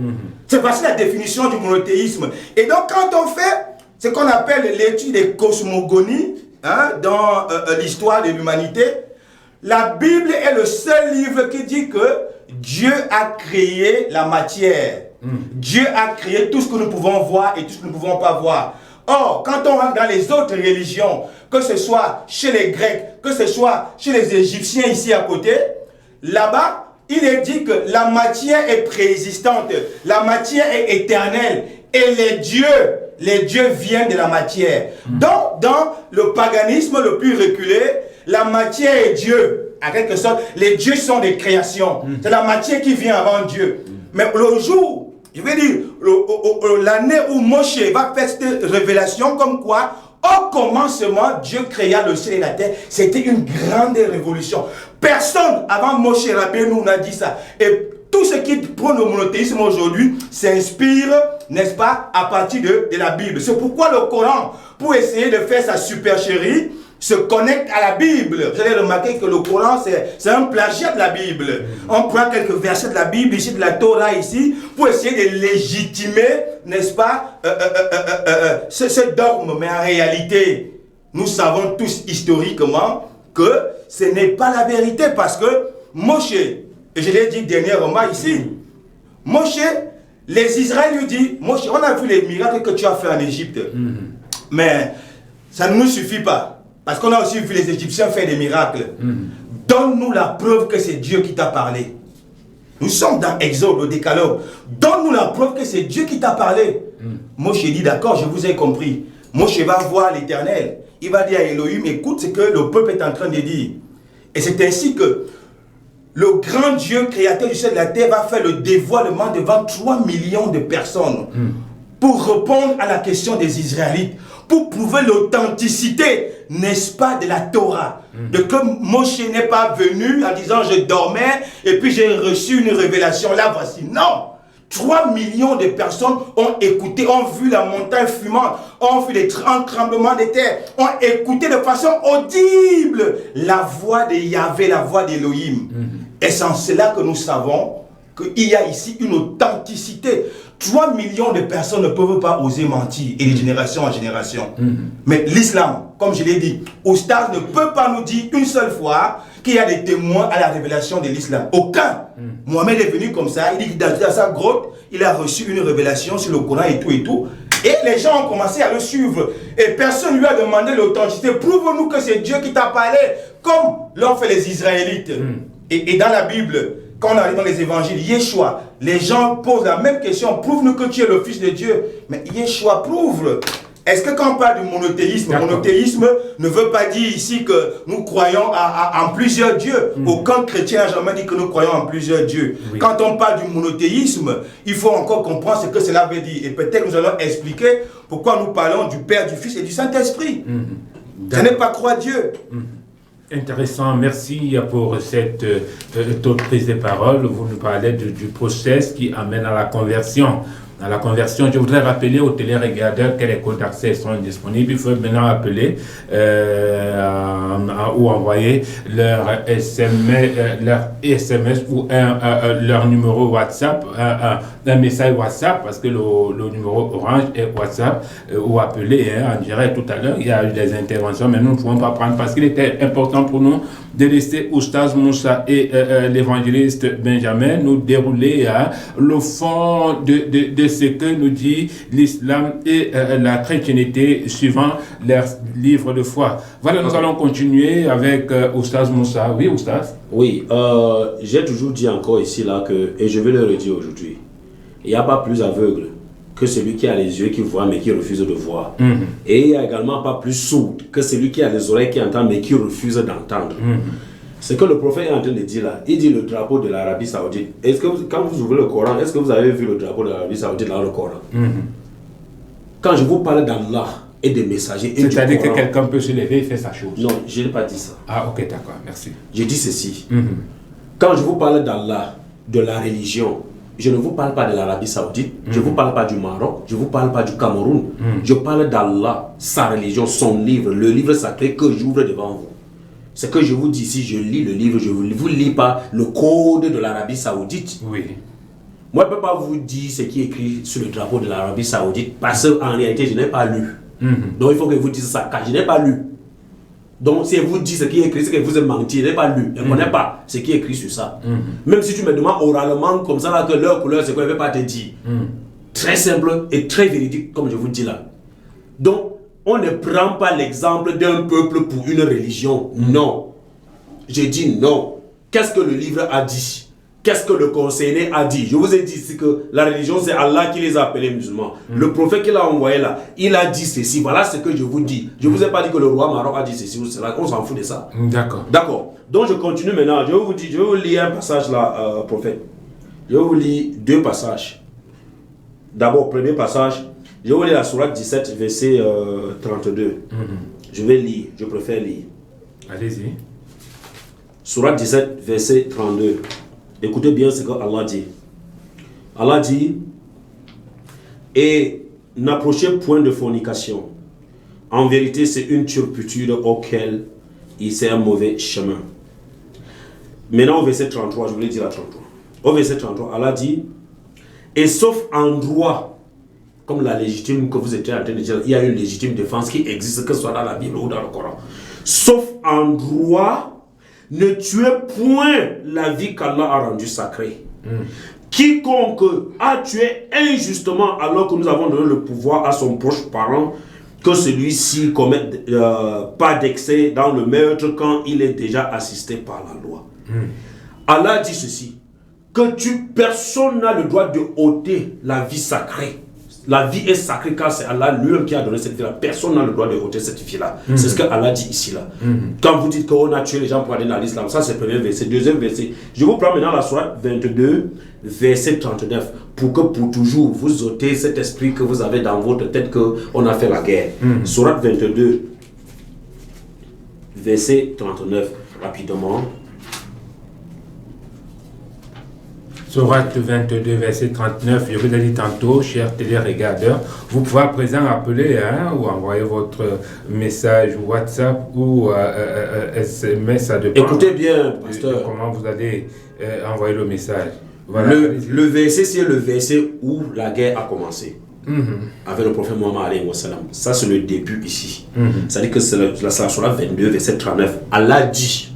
C'est voici la définition du monothéisme. Et donc, quand on fait ce qu'on appelle l'étude des cosmogonies, dans l'histoire de l'humanité, la Bible est le seul livre qui dit que Dieu a créé la matière. Dieu a créé tout ce que nous pouvons voir et tout ce que nous ne pouvons pas voir. Or, quand on rentre dans les autres religions, que ce soit chez les Grecs, que ce soit chez les Égyptiens ici à côté, là-bas, il est dit que la matière est préexistante, la matière est éternelle, et les dieux viennent de la matière. Donc, dans le paganisme le plus reculé, la matière est Dieu. En quelque sorte, les dieux sont des créations. C'est la matière qui vient avant Dieu. Mais le jour, je vais dire, l'année où Moshe va faire cette révélation comme quoi, au commencement, Dieu créa le ciel et la terre. C'était une grande révolution. Personne avant Moshe Rabbeinu n'a dit ça. Et tout ce qui prône le monothéisme aujourd'hui s'inspire, n'est-ce pas, à partir de la Bible. C'est pourquoi le Coran, pour essayer de faire sa supercherie, se connecte à la Bible. Vous allez remarquer que le Coran, c'est un plagiat de la Bible. On prend quelques versets de la Bible, ici de la Torah, ici, pour essayer de légitimer, n'est-ce pas, ce dogme. Mais en réalité, nous savons tous historiquement que ce n'est pas la vérité, parce que Moshe, et je l'ai dit dernièrement ici, Moshe, les Israéliens lui disent, Moshe, on a vu les miracles que tu as fait en Égypte, mais ça ne nous suffit pas. Parce qu'on a aussi vu les Égyptiens faire des miracles. Donne-nous la preuve que c'est Dieu qui t'a parlé. Nous sommes dans Exode, le décalogue. Donne-nous la preuve que c'est Dieu qui t'a parlé. Moshe dit, d'accord, je vous ai compris. Moshe va voir l'Éternel. Il va dire à Elohim, écoute ce que le peuple est en train de dire. Et c'est ainsi que le grand Dieu créateur du ciel et de la terre va faire le dévoilement devant 3 millions de personnes pour répondre à la question des Israélites, pour prouver l'authenticité, n'est-ce pas, de la Torah. De que Moshe n'est pas venu en disant je dormais et puis j'ai reçu une révélation. Là, voici. Non! 3 millions de personnes ont écouté, ont vu la montagne fumante, ont vu un tremblement de terre, ont écouté de façon audible la voix de Yahvé, la voix d'Élohim. Et c'est en cela que nous savons qu'il y a ici une authenticité. 3 millions de personnes ne peuvent pas oser mentir, et de génération en génération. Mais l'islam, comme je l'ai dit, Oustaz ne peut pas nous dire une seule fois qu'il y a des témoins à la révélation de l'islam. Aucun. Mohamed est venu comme ça, il dit que dans sa grotte, il a reçu une révélation sur le Coran et tout et tout. Et les gens ont commencé à le suivre. Et personne ne lui a demandé l'authenticité. Prouve-nous que c'est Dieu qui t'a parlé, comme l'ont fait les Israélites. Et dans la Bible, quand on arrive dans les évangiles, Yeshua, les gens posent la même question. Prouve-nous que tu es le Fils de Dieu. Mais Yeshua prouve. Est-ce que quand on parle du monothéisme, monothéisme ne veut pas dire ici que nous croyons en plusieurs dieux. Aucun chrétien n'a jamais dit que nous croyons en plusieurs dieux. Quand on parle du monothéisme, il faut encore comprendre ce que cela veut dire. Et peut-être nous allons expliquer pourquoi nous parlons du Père, du Fils et du Saint-Esprit. Ce n'est pas croire Dieu. Intéressant, merci pour cette toute prise de parole. Vous nous parlez du process qui amène à la conversion. À la conversion, je voudrais rappeler aux téléregardeurs que les codes d'accès sont disponibles. Il faut maintenant appeler ou envoyer leur SMS ou leur numéro WhatsApp, un message WhatsApp, parce que le numéro Orange est WhatsApp, ou appeler en direct tout à l'heure. Il y a eu des interventions, mais nous ne pouvons pas prendre parce qu'il était important pour nous de laisser Oustaz Moussa et l'évangéliste Benjamin nous dérouler le fond de ce que nous dit l'islam et la chrétienté suivant leurs livres de foi. Voilà, nous allons continuer avec Oustaz Moussa. Oui, Oustaz? Oui, j'ai toujours dit encore ici, là, et je vais le redire aujourd'hui, il n'y a pas plus aveugle que celui qui a les yeux qui voit mais qui refuse de voir. Et il n'y a également pas plus sourd que celui qui a les oreilles qui entend mais qui refuse d'entendre. Ce que le prophète est en train de dire là, il dit le drapeau de l'Arabie Saoudite. Est-ce que quand vous ouvrez le Coran, est-ce que vous avez vu le drapeau de l'Arabie Saoudite dans le Coran? Quand je vous parle d'Allah et des messagers... C'est-à-dire que quelqu'un peut se lever et faire sa chose? Non, je n'ai pas dit ça. Ah, ok, d'accord, merci. Je dis ceci. Quand je vous parle d'Allah, de la religion, je ne vous parle pas de l'Arabie Saoudite, je ne vous parle pas du Maroc, je ne vous parle pas du Cameroun. Je parle d'Allah, sa religion, son livre, le livre sacré que j'ouvre devant vous. Ce que je vous dis ici, je lis le livre, je ne vous lis pas le code de l'Arabie Saoudite. Oui. Moi, je ne peux pas vous dire ce qui est écrit sur le drapeau de l'Arabie Saoudite parce qu'en réalité, je n'ai pas lu. Donc, il faut que vous disiez ça, car je n'ai pas lu. Donc, si vous dites ce qui est écrit, c'est que vous êtes menti, je n'ai pas lu, je ne connais pas ce qui est écrit sur ça. Même si tu me demandes oralement, comme ça, là, que leur couleur, c'est quoi, je ne vais pas te dire. Très simple et très véridique, comme je vous dis là. Donc, on ne prend pas l'exemple d'un peuple pour une religion. Non. J'ai dit non. Qu'est-ce que le livre a dit? Qu'est-ce que le conseiller a dit? Je vous ai dit ici que la religion, c'est Allah qui les a appelés musulmans. Le prophète qu'il a envoyé là, il a dit ceci. Voilà ce que je vous dis. Je ne vous ai pas dit que le roi Maroc a dit ceci ou cela. On s'en fout de ça. D'accord. D'accord. Donc je continue maintenant. Je vais vous lire un passage là, prophète. Je vais vous lire deux passages. D'abord, premier passage. Je vais vous lire la sourate 17, verset 32. Je vais lire. Je préfère lire. Allez-y. Sourate 17, verset 32. Écoutez bien ce que Allah dit. Allah dit, et n'approchez point de fornication. En vérité, c'est une turpitude auquel il c'est un mauvais chemin. Maintenant, au verset 33, je voulais dire la 33. Au verset 33, Allah dit, et sauf en droit, comme la légitime que vous étiez en train de dire, il y a une légitime défense qui existe, que ce soit dans la Bible ou dans le Coran. Sauf en droit, ne tuez point la vie qu'Allah a rendue sacrée. Quiconque a tué injustement alors que nous avons donné le pouvoir à son proche parent, que celui-ci commette pas d'excès dans le meurtre quand il est déjà assisté par la loi. Allah dit ceci, que personne n'a le droit de ôter la vie sacrée. La vie est sacrée car c'est Allah lui-même qui a donné cette vie-là. Personne n'a le droit de ôter cette vie-là. C'est ce que Allah dit ici là. Quand vous dites qu'on a tué les gens pour aller dans l'islam, ça c'est le premier verset. Deuxième verset, je vous prends maintenant la sourate 22, verset 39, pour que pour toujours vous ôtez cet esprit que vous avez dans votre tête qu'on a fait la guerre. Sourate 22, verset 39, rapidement. Sourate 22, verset 39, je vous ai dit tantôt, chers téléregardeurs, vous pouvez à présent appeler ou envoyer votre message WhatsApp ou SMS à deux. Écoutez bien, pasteur. Comment vous allez envoyer le message. Voilà, le verset, c'est le verset où la guerre a commencé. Avec le prophète Mohammed alayhi wa sallam. Ça, c'est le début ici. C'est-à-dire que c'est la Sourate 22, verset 39. Allah dit: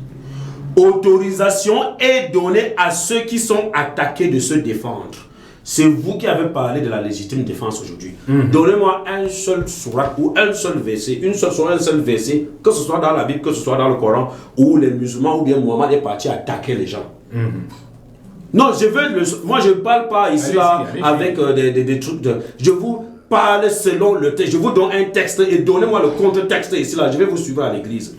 autorisation est donnée à ceux qui sont attaqués de se défendre. C'est vous qui avez parlé de la légitime défense aujourd'hui. Donnez-moi un seul sourate ou un seul verset, une seule sourate, un seul verset, que ce soit dans la Bible, que ce soit dans le Coran, où les musulmans ou bien Mohammed est parti attaquer les gens. Non, moi je ne parle pas ici avec des trucs de... Je vous parle selon le texte. Je vous donne un texte et donnez-moi le contre-texte ici là. Je vais vous suivre à l'église.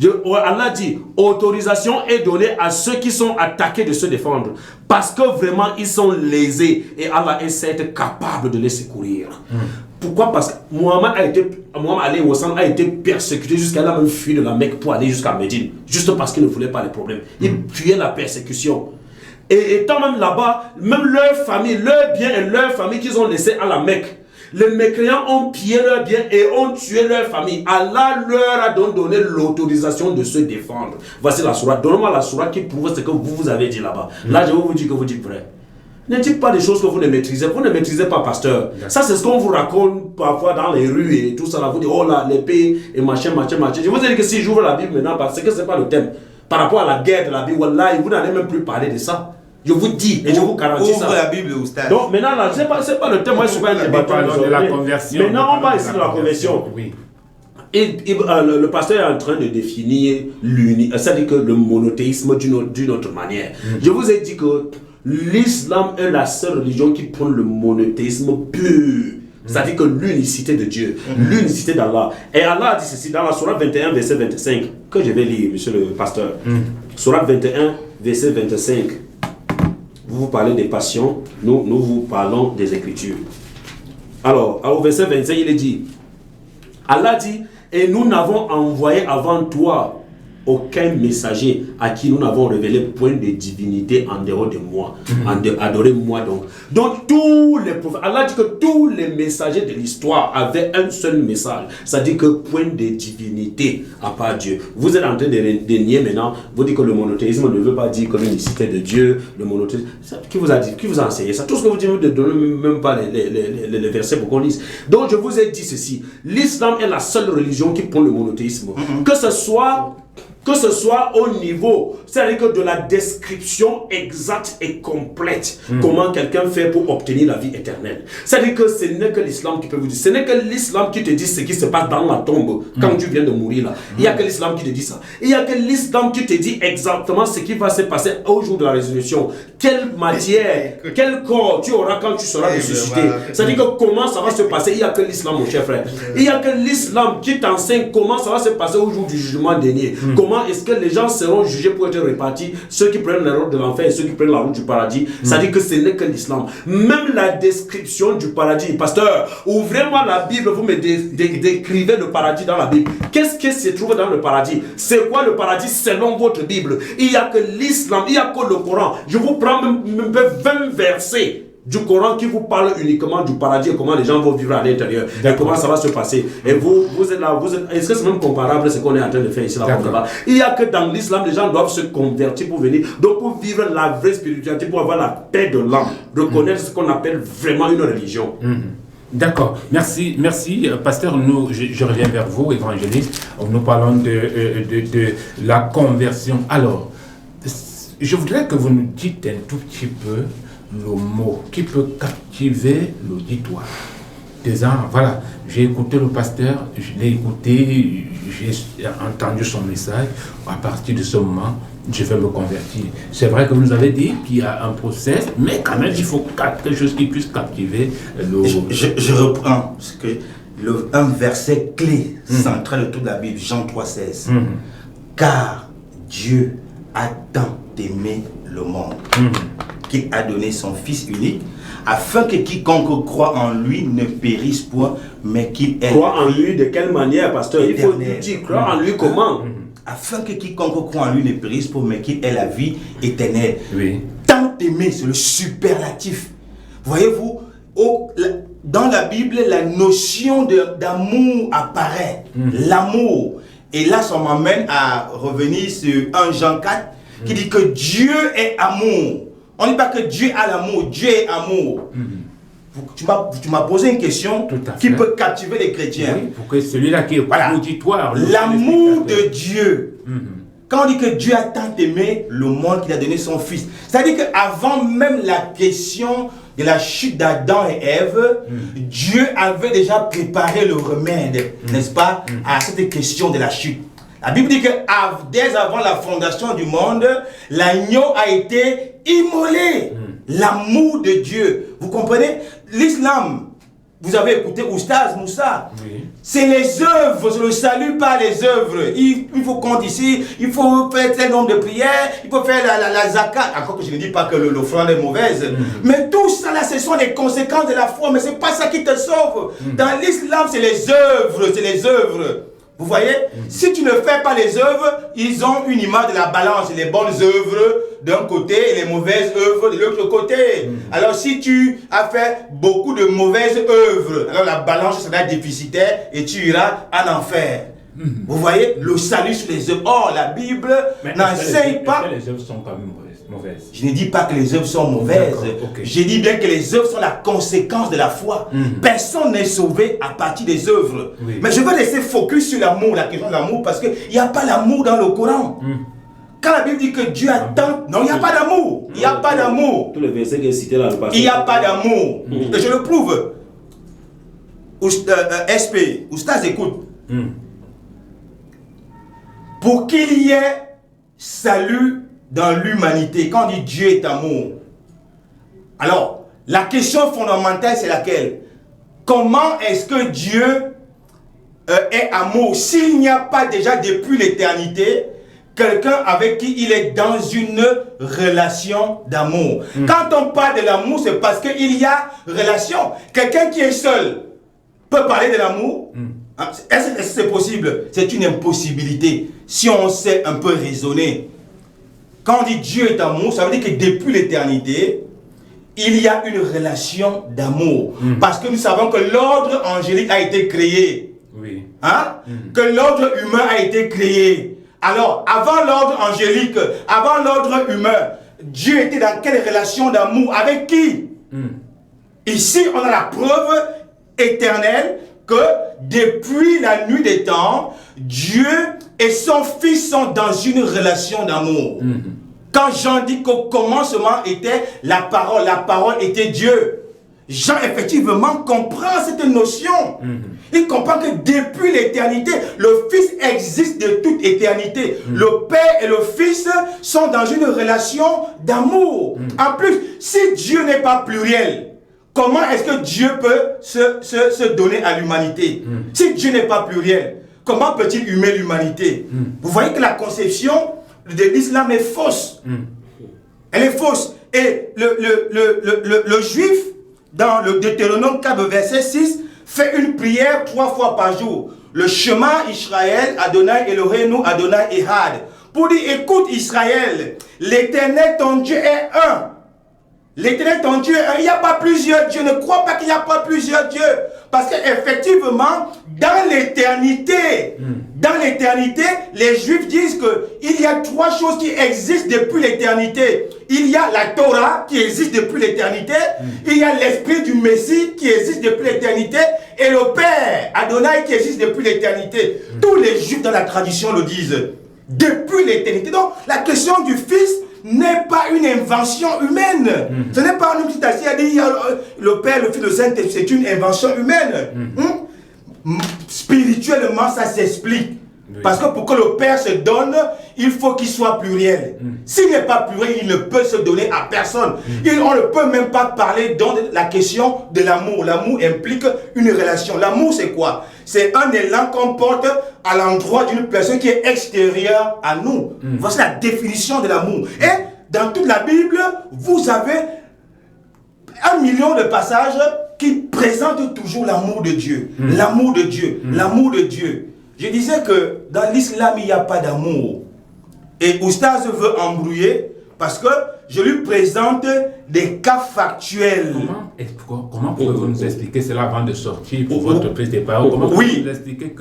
Allah dit: autorisation est donnée à ceux qui sont attaqués de se défendre. Parce que vraiment ils sont lésés et Allah est certes capable de les secourir. Pourquoi? Parce que Mohammed a été persécuté jusqu'à là, même fui de la Mecque pour aller jusqu'à Médine. Juste parce qu'il ne voulait pas les problèmes. Il fuyait la persécution. Et étant même là-bas, même leur famille, leurs biens et leur famille qu'ils ont laissés à la Mecque, les mécréants ont pillé leurs biens et ont tué leur famille. Allah leur a donc donné l'autorisation de se défendre. Voici la sourate. Donnez-moi la sourate qui prouve ce que vous avez dit là-bas. Là, je vais vous dire que vous dites vrai. Ne dites pas des choses que vous ne maîtrisez. Vous ne maîtrisez pas, pasteur. Ça, c'est ce qu'on vous raconte parfois dans les rues et tout ça. Là, vous dites: oh là, l'épée et machin. Je vous ai dit que si j'ouvre la Bible maintenant, parce que ce n'est pas le thème. Par rapport à la guerre de la Bible, wallahi, vous n'allez même plus parler de ça. Je vous dis et je vous garantis ça. Ouvre la Bible au stade. Donc maintenant, là, c'est pas le thème. Moi, je suis pas un débatteur de la conversion. Maintenant, on parle ici de la conversion. Oui. Et le pasteur est en train de définir c'est-à-dire que le monothéisme d'une autre manière. Je vous ai dit que l'islam est la seule religion qui prend le monothéisme pur. C'est-à-dire que l'unicité de Dieu, l'unicité d'Allah. Et Allah a dit ceci dans la Sourate 21, verset 25, que je vais lire, monsieur le pasteur. Sourate 21, verset 25. Vous parlez des passions, nous vous parlons des Écritures. Alors, au verset 25, il est dit: Allah dit: et nous n'avons envoyé avant toi aucun messager à qui nous n'avons révélé point de divinité en dehors de moi. Adorez-moi donc. Donc tous les prophètes, Allah dit que tous les messagers de l'histoire avaient un seul message. C'est-à-dire que point de divinité à part Dieu. Vous êtes en train de nier maintenant. Vous dites que le monothéisme ne veut pas dire que l'unicité de Dieu, le monothéisme. Qui vous a dit? Qui vous a enseigné ça? Tout ce que vous dites, vous ne donnez même pas les versets pour qu'on lise. Donc je vous ai dit ceci: l'islam est la seule religion qui prend le monothéisme. Que ce soit au niveau, c'est-à-dire que de la description exacte et complète, comment quelqu'un fait pour obtenir la vie éternelle. C'est-à-dire que ce n'est que l'islam qui peut vous dire, ce n'est que l'islam qui te dit ce qui se passe dans la tombe quand tu viens de mourir là. Il n'y a que l'islam qui te dit ça. Il n'y a que l'islam qui te dit exactement ce qui va se passer au jour de la résurrection. Quelle matière, quel corps tu auras quand tu seras ressuscité. C'est-à-dire que comment ça va se passer. Il n'y a que l'islam, mon cher frère. Il n'y a que l'islam qui t'enseigne comment ça va se passer au jour du jugement dernier. Comment est-ce que les gens seront jugés pour être répartis, ceux qui prennent la route de l'enfer et ceux qui prennent la route du paradis. C'est-à-dire que ce n'est que l'islam. Même la description du paradis, pasteur, ouvrez-moi la Bible, vous me décrivez le paradis dans la Bible. Qu'est-ce qui se trouve dans le paradis? C'est quoi le paradis selon votre Bible? Il n'y a que l'islam, il n'y a que le Coran. Je vous prends même 20 versets du Coran qui vous parle uniquement du paradis et comment les gens vont vivre à l'intérieur et comment ça va se passer. Et vous êtes là, est-ce que c'est même comparable à ce qu'on est en train de faire ici là-bas? Il n'y a que dans l'islam, les gens doivent se convertir pour venir, donc pour vivre la vraie spiritualité, pour avoir la paix de l'âme, reconnaître ce qu'on appelle vraiment une religion. D'accord, merci, pasteur. Je reviens vers vous, évangéliste. Nous parlons de la conversion. Alors, je voudrais que vous nous dites un tout petit peu le mot qui peut captiver l'auditoire. Voilà, j'ai écouté le pasteur, je l'ai écouté, j'ai entendu son message. À partir de ce moment, je vais me convertir. C'est vrai que vous nous avez dit qu'il y a un process, mais quand même, il faut quelque chose qui puisse captiver le... Je reprends ce que un verset clé central de toute la Bible, Jean 3,16. Car Dieu a tant aimé le monde qu'il a donné son Fils unique, afin que quiconque croit en lui ne périsse point, mais qu'il ait... Croire en lui de quelle manière, pasteur? Il faut nous dire, croire en lui comment? Afin que quiconque croit en lui ne périsse point, mais qu'il ait la vie éternelle. Oui. Tant tant aimé, c'est le superlatif. Voyez-vous, dans la Bible, la notion d'amour apparaît. L'amour. Et là, ça m'amène à revenir sur 1 Jean 4 qui dit que Dieu est amour. On ne dit pas que Dieu a l'amour, Dieu est amour. Tu m'as posé une question qui peut captiver les chrétiens. Oui, pour que celui-là qui est auditoire. L'amour de Dieu. Quand on dit que Dieu a tant aimé le monde qu'il a donné son Fils, c'est-à-dire qu'avant même la question de la chute d'Adam et Ève, Dieu avait déjà préparé le remède, n'est-ce pas, à cette question de la chute. La Bible dit que dès avant la fondation du monde, l'agneau a été immolé. L'amour de Dieu. Vous comprenez? L'islam, vous avez écouté Oustaz Moussa. Oui. C'est les œuvres, c'est le salut par les œuvres. Il faut compter ici, il faut faire tel nombre de prières, il faut faire la zakat. Encore que je ne dis pas que l'offrande est mauvaise. Mais tout ça là, ce sont les conséquences de la foi, mais ce n'est pas ça qui te sauve. Dans l'islam, c'est les œuvres, c'est les œuvres. Vous voyez, si tu ne fais pas les œuvres, ils ont une image de la balance, les bonnes œuvres d'un côté et les mauvaises œuvres de l'autre côté. Alors si tu as fait beaucoup de mauvaises œuvres, alors la balance sera déficitaire et tu iras en enfer. Vous voyez, le salut sur les œuvres. Or, la Bible n'enseigne pas. Est-ce que les œuvres sont quand même mauvaises? Je ne dis pas que les œuvres sont mauvaises. Okay. Je dis bien que les œuvres sont la conséquence de la foi. Personne n'est sauvé à partir des œuvres. Mais je veux laisser focus sur l'amour, la question de l'amour, parce qu'il n'y a pas l'amour dans le Coran. Quand la Bible dit que Dieu a tant... Non, il n'y a pas d'amour. Il n'y a pas d'amour. Tous les versets qui est cité dans le passage. Il n'y a pas d'amour. Et je le prouve. SP, Oustaz, écoute. Pour qu'il y ait salut dans l'humanité, quand on dit Dieu est amour, alors la question fondamentale c'est laquelle? Comment est-ce que Dieu est amour s'il n'y a pas déjà depuis l'éternité quelqu'un avec qui il est dans une relation d'amour? Quand on parle de l'amour, c'est parce qu'il y a relation. Quelqu'un qui est seul peut parler de l'amour? Est-ce que c'est possible? C'est une impossibilité. Si on sait un peu raisonner. Quand on dit Dieu est amour, ça veut dire que depuis l'éternité, il y a une relation d'amour. Parce que nous savons que l'ordre angélique a été créé. Que l'ordre humain a été créé. Alors, avant l'ordre angélique, avant l'ordre humain, Dieu était dans quelle relation d'amour? Avec qui? Ici, on a la preuve éternelle que depuis la nuit des temps, Dieu et son Fils sont dans une relation d'amour. Quand Jean dit qu'au commencement était la parole était Dieu. Jean effectivement comprend cette notion. Il comprend que depuis l'éternité, le Fils existe de toute éternité. Le Père et le Fils sont dans une relation d'amour. En plus, si Dieu n'est pas pluriel, comment est-ce que Dieu peut se donner à l'humanité? Si Dieu n'est pas pluriel, comment peut-il humer l'humanité? Vous voyez que la conception de l'islam est fausse. Elle est fausse. Et le juif, dans le Deutéronome 4, verset 6, fait une prière 3 fois par jour. Le Shema Israël, Adonai Eloheinu, Adonai Ehad. Pour dire, écoute Israël, l'Éternel ton Dieu est un. L'Éternel ton Dieu, il n'y a pas plusieurs dieux. Ne crois pas qu'il n'y a pas plusieurs dieux. Parce qu'effectivement, dans l'éternité, les Juifs disent qu'il y a 3 choses qui existent depuis l'éternité. Il y a la Torah qui existe depuis l'éternité. Il y a l'Esprit du Messie qui existe depuis l'éternité. Et le Père, Adonai, qui existe depuis l'éternité. Tous les Juifs dans la tradition le disent. Depuis l'éternité. Donc, la question du Fils n'est pas une invention humaine. Ce n'est pas un homme qui t'a dit le Père, le Fils, le Saint-Esprit, c'est une invention humaine. Spirituellement, ça s'explique. Parce que pour que le Père se donne, il faut qu'il soit pluriel. S'il n'est pas pluriel, il ne peut se donner à personne. On ne peut même pas parler dans la question de l'amour. L'amour implique une relation. L'amour, c'est quoi? C'est un élan qu'on porte à l'endroit d'une personne qui est extérieure à nous. Voici la définition de l'amour. Et dans toute la Bible, vous avez 1 million de passages qui présentent toujours l'amour de Dieu. L'amour de Dieu. L'amour de Dieu. Je disais que dans l'islam, il n'y a pas d'amour. Et Oustaz veut embrouiller parce que je lui présente des cas factuels. Comment pouvez-vous nous expliquer cela avant de sortir pour votre prise de parole? Comment pouvez-vous nous expliquer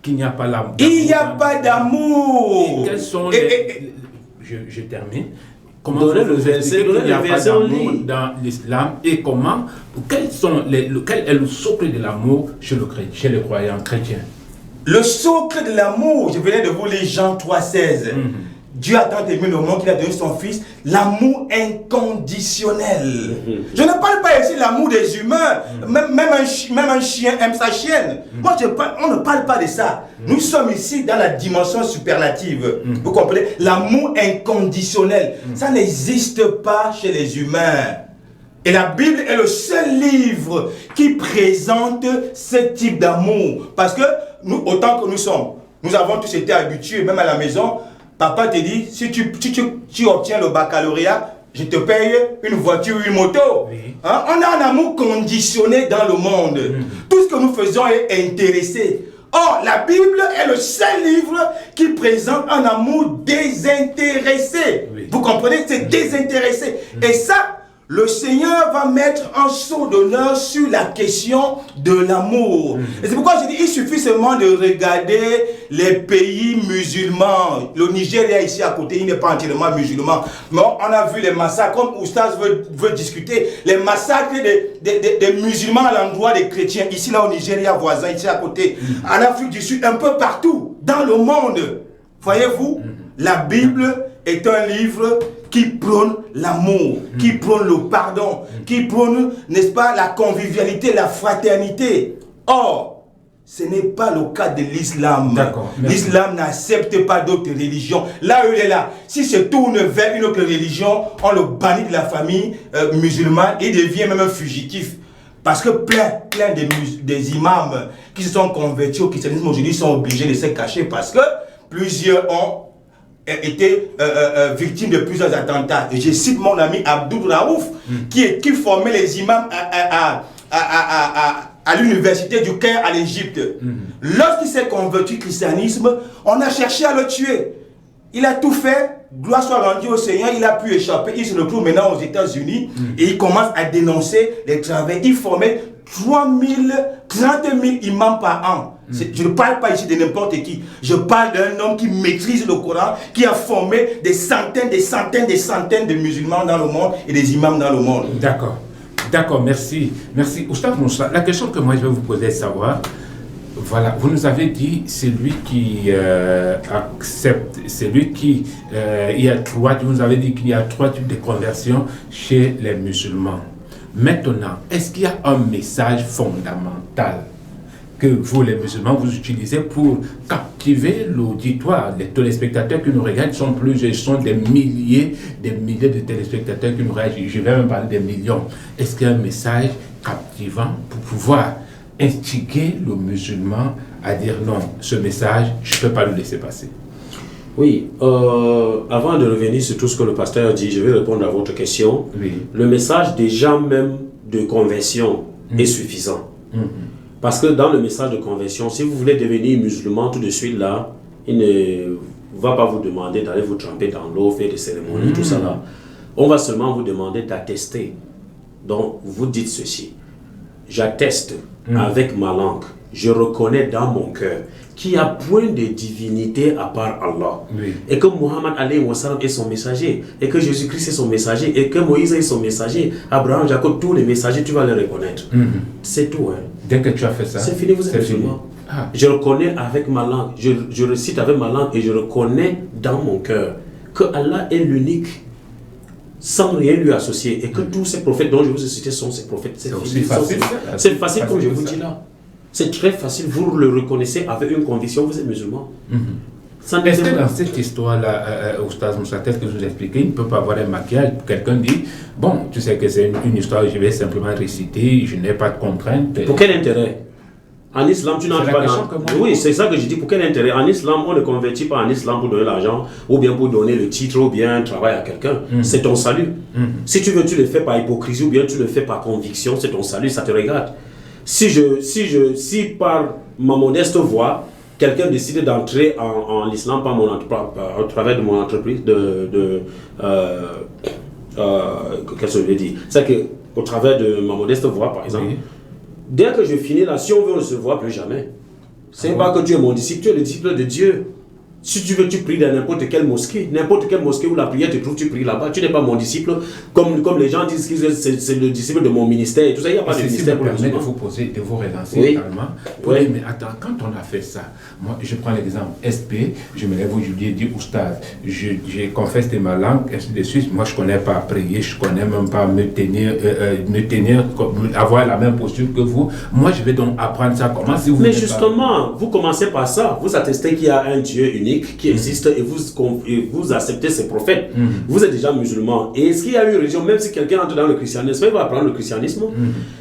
qu'il n'y a pas l'amour? Il n'y a pas d'amour. Quels sont les... Je termine. Comment Donnez vous expliquer qu'il n'y a pas verset d'amour dans l'islam et quel est le socle de l'amour chez les croyants chrétiens? Le socle de l'amour, je venais de vous lire Jean 3,16. Dieu a tant aimé le monde qu'il a donné son fils, l'amour inconditionnel. Je ne parle pas ici de l'amour des humains, même un chien aime sa chienne. Moi, on ne parle pas de ça. Nous sommes ici dans la dimension superlative. Vous comprenez? L'amour inconditionnel, ça n'existe pas chez les humains. Et la Bible est le seul livre qui présente ce type d'amour. Parce que nous, autant que nous sommes, nous avons tous été habitués, même à la maison. Papa te dit, si tu obtiens le baccalauréat, je te paye une voiture ou une moto. Oui. Hein? On a un amour conditionné dans le monde. Tout ce que nous faisons est intéressé. Or, la Bible est le seul livre qui présente un amour désintéressé. Oui. Vous comprenez? C'est désintéressé. Et ça, le Seigneur va mettre un sceau d'honneur sur la question de l'amour. Et c'est pourquoi je dis, il suffit seulement de regarder les pays musulmans. Le Nigeria ici à côté, il n'est pas entièrement musulman. Mais on a vu les massacres, comme Oustaz veut discuter, les massacres des musulmans à l'endroit des chrétiens. Ici là au Nigeria voisin, ici à côté. En Afrique du Sud, un peu partout, dans le monde. Voyez-vous, la Bible est un livre qui prône l'amour, qui prône le pardon, qui prône, n'est-ce pas, la convivialité, la fraternité. Or, ce n'est pas le cas de l'islam. L'islam n'accepte pas d'autres religions. Là où il est là, si se tourne vers une autre religion, on le bannit de la famille musulmane et devient même un fugitif. Parce que plein des imams qui se sont convertis au christianisme aujourd'hui sont obligés de se cacher parce que plusieurs ont été victimes de plusieurs attentats. Et je cite mon ami Abdul Raouf qui formait les imams à l'université du Caire à l'Égypte. Lorsqu'il s'est converti au christianisme, on a cherché à le tuer. Il a tout fait, gloire soit rendue au Seigneur, il a pu échapper. Il se retrouve maintenant aux États-Unis et il commence à dénoncer les travaux. Il formait 30 000 imams par an. Je ne parle pas ici de n'importe qui. Je parle d'un homme qui maîtrise le Coran, qui a formé des centaines de musulmans dans le monde et des imams dans le monde. D'accord, merci. Oustaz Moussa, la question que moi je vais vous poser est de savoir, voilà, vous nous avez dit, celui qui accepte, vous nous avez dit qu'il y a 3 types de conversions chez les musulmans. Maintenant, est-ce qu'il y a un message fondamental que vous, les musulmans, vous utilisez pour captiver l'auditoire? Les téléspectateurs qui nous regardent sont des milliers de téléspectateurs qui nous regardent. Je vais même parler des millions. Est-ce qu'il y a un message captivant pour pouvoir instiguer le musulman à dire non, ce message, je ne peux pas le laisser passer? Oui, avant de revenir sur tout ce que le pasteur dit, je vais répondre à votre question. Oui. Le message déjà même de conversion est suffisant. Parce que dans le message de conversion, si vous voulez devenir musulman tout de suite là, il ne va pas vous demander d'aller vous tremper dans l'eau, faire des cérémonies, tout ça là. On va seulement vous demander d'attester. Donc vous dites ceci: j'atteste avec ma langue, je reconnais dans mon cœur qu'il n'y a point de divinité à part Allah. Oui. Et que Muhammad alayhi wa sallam est son messager, et que Jésus-Christ est son messager, et que Moïse est son messager, Abraham, Jacob, tous les messagers, tu vas les reconnaître. C'est tout. Hein. Dès que tu as fait ça, c'est fini, vous êtes musulman. Je reconnais avec ma langue, je récite avec ma langue, et je reconnais dans mon cœur que Allah est l'unique, sans rien lui associer, et que tous ces prophètes dont je vous ai cité sont ces prophètes. C'est facile comme je vous dis là. C'est très facile, vous le reconnaissez avec une conviction, vous êtes musulman. Est-ce que dans cette histoire-là, Oustaz Moussa, tel que je vous expliquais, il ne peut pas avoir un maquillage. Quelqu'un dit, bon, tu sais que c'est une histoire, je vais simplement réciter, je n'ai pas de contraintes. Pour quel intérêt? En islam, tu n'entres pas dans... Oui, c'est ça que je dis, pour quel intérêt? En islam, on ne convertit pas en islam pour donner l'argent, ou bien pour donner le titre, ou bien travailler à quelqu'un. C'est ton salut. Si tu veux, tu le fais par hypocrisie, ou bien tu le fais par conviction, c'est ton salut, ça te regarde. Si par ma modeste voix, quelqu'un décide d'entrer en l'islam par au travers de mon entreprise, qu'est-ce que je veux dire? C'est qu'au travers de ma modeste voix, par exemple, dès que je finis là, si on veut, on ne se voit plus jamais. C'est pas que tu es mon disciple, tu es le disciple de Dieu. Si tu veux, tu pries dans n'importe quelle mosquée où la prière te trouve, tu pries là-bas. Tu n'es pas mon disciple, comme les gens disent que c'est le disciple de mon ministère et tout ça. Il n'y a pas de ministère pour permet de vous poser, de vous relancer également. Oui. Mais attends, quand on a fait ça, moi je prends l'exemple SP, je me lève aujourd'hui et dis oustaz, je confesse ma langue, ainsi de suite. Moi je ne connais pas prier, je ne connais même pas me tenir, avoir la même posture que vous. Moi je vais donc apprendre ça. Comment si vous. Mais justement, vous commencez par ça. Vous attestez qu'il y a un Dieu unique qui existe et vous acceptez ces prophètes. Vous êtes déjà musulman. Et est-ce qu'il y a une religion, même si quelqu'un entre dans le christianisme, il va apprendre le christianisme.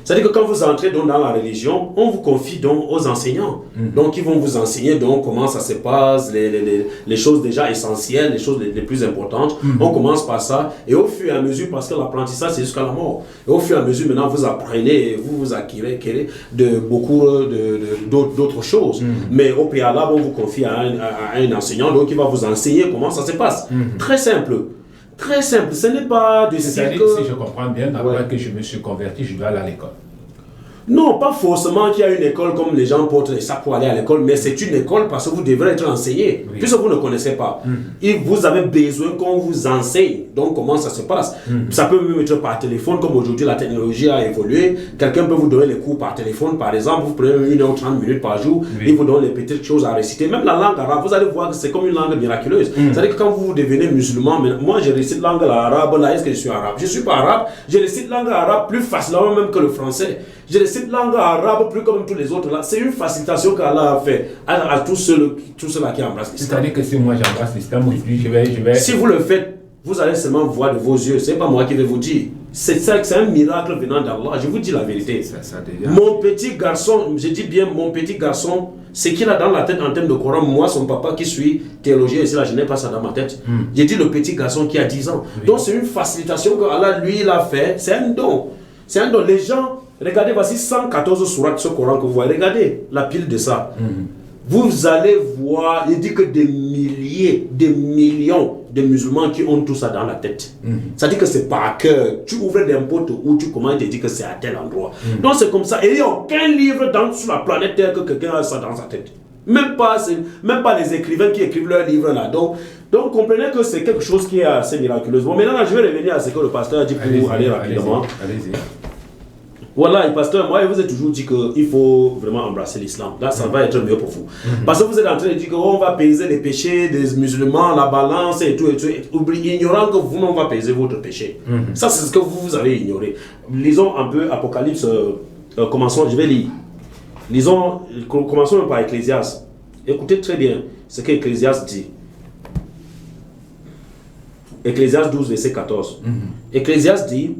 C'est-à-dire que quand vous entrez donc dans la religion, on vous confie donc aux enseignants. Donc ils vont vous enseigner donc comment ça se passe, les choses déjà essentielles, les choses les plus importantes. On commence par ça et au fur et à mesure, parce que l'apprentissage c'est jusqu'à la mort. Et au fur et à mesure maintenant vous apprenez et vous acquérez de beaucoup d'autres choses. Mais au préalable on vous confie à un enseignant, donc il va vous enseigner comment ça se passe. Très simple. Très simple. Ce n'est pas de c'est-à-dire que si je comprends bien, après que je me suis converti, je dois aller à l'école. Non, pas forcément qu'il y a une école comme les gens portent les sacs pour aller à l'école, mais c'est une école parce que vous devrez être enseigné, puisque vous ne connaissez pas. Et vous avez besoin qu'on vous enseigne, donc comment ça se passe. Ça peut même être par téléphone, comme aujourd'hui la technologie a évolué. Quelqu'un peut vous donner les cours par téléphone, par exemple, vous prenez 1h30 minutes par jour, il vous donne les petites choses à réciter. Même la langue arabe, vous allez voir que c'est comme une langue miraculeuse. C'est-à-dire que quand vous devenez musulman, moi je récite langue arabe, là est-ce que je suis arabe? Je ne suis pas arabe, je récite langue arabe plus facilement même que le français. Je récite langue arabe plus comme tous les autres là. C'est une facilitation qu'Allah a fait à tous ceux-là qui embrassent l'islam. C'est-à-dire que si moi j'embrasse l'islam, aujourd'hui je vais... Si vous le faites, vous allez seulement voir de vos yeux. C'est pas moi qui vais vous dire. C'est un miracle venant d'Allah. Je vous dis la vérité. Mon petit garçon, je dis bien mon petit garçon, ce qu'il a dans la tête en termes de Coran, moi son papa qui suis théologien ici là, je n'ai pas ça dans ma tête. J'ai dit le petit garçon qui a 10 ans. Donc c'est une facilitation que Allah lui il a fait. C'est un don. C'est un don. Les gens... Regardez, voici 114 sourates de ce Coran que vous voyez. Regardez la pile de ça. Vous allez voir, il dit que des milliers, des millions de musulmans qui ont tout ça dans la tête. Ça dit que c'est par cœur. Tu ouvres n'importe où, tu commences et dis que c'est à tel endroit. Donc c'est comme ça. Et il n'y a aucun livre sur la planète Terre que quelqu'un a ça dans sa tête. Même pas les écrivains qui écrivent leurs livres là. Donc comprenez que c'est quelque chose qui est assez miraculeux. Bon, maintenant, je vais revenir à ce que le pasteur a dit pour aller rapidement. Allez-y. Voilà, pasteur, moi, je vous ai toujours dit qu'il faut vraiment embrasser l'islam. Là, ça va être mieux pour vous. Parce que vous êtes en train de dire qu'on va peser les péchés des musulmans, la balance et tout. Ignorant que vous, on va peser votre péché. Ça, c'est ce que vous avez ignoré. Lisons un peu Apocalypse. Commençons, je vais lire. Commençons par Ecclésiaste. Écoutez très bien ce qu'Ecclésiaste dit. Ecclésiaste 12, verset 14. Ecclésiaste dit: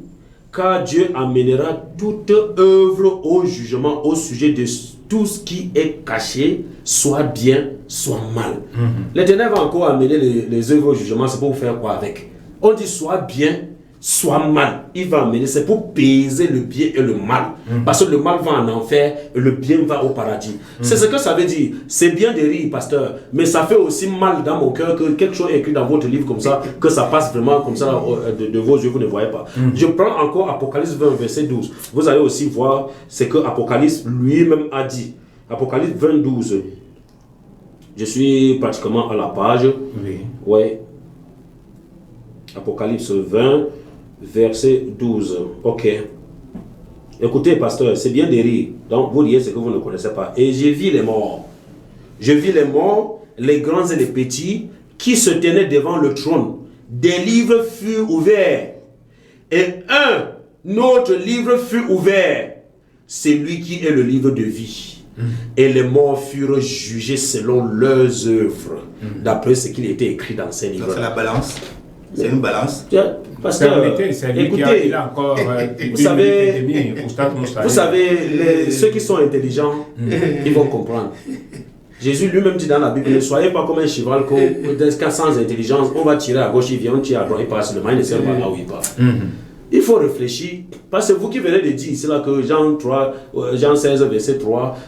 car Dieu amènera toute œuvre au jugement au sujet de tout ce qui est caché, soit bien, soit mal. L'Éternel va encore amener les œuvres au jugement, c'est pour vous faire quoi avec? On dit soit bien, soit mal. Il va amener, c'est pour peser le bien et le mal. Parce que le mal va en enfer et le bien va au paradis. C'est ce que ça veut dire. C'est bien de rire, pasteur, mais ça fait aussi mal dans mon cœur que quelque chose est écrit dans votre livre comme ça, que ça passe vraiment comme ça de vos yeux, vous ne voyez pas. Je prends encore Apocalypse 20, verset 12. Vous allez aussi voir ce que Apocalypse lui-même a dit. Apocalypse 20, 12. Je suis pratiquement à la page. Oui. Ouais. Apocalypse 20, verset 12. Ok. Écoutez, pasteur, c'est bien de rire. Donc, vous riez ce que vous ne connaissez pas. Et j'ai vu les morts. Je vis les morts, les grands et les petits, qui se tenaient devant le trône. Des livres furent ouverts. Et un autre livre fut ouvert. C'est lui qui est le livre de vie. Et les morts furent jugés selon leurs œuvres. D'après ce qu'il était écrit dans ces livres. C'est la balance. C'est une balance. Pasteur, écoutez, il a encore vous savez, ceux qui sont intelligents, ils vont comprendre. Jésus lui-même dit dans la Bible: ne soyez pas comme un cheval sans intelligence, on va tirer à gauche, il vient, on tire à droite, il passe, le mal ne sert pas là où il part. il faut réfléchir, parce que vous qui venez de dire ici là que Jean 16 verset 3,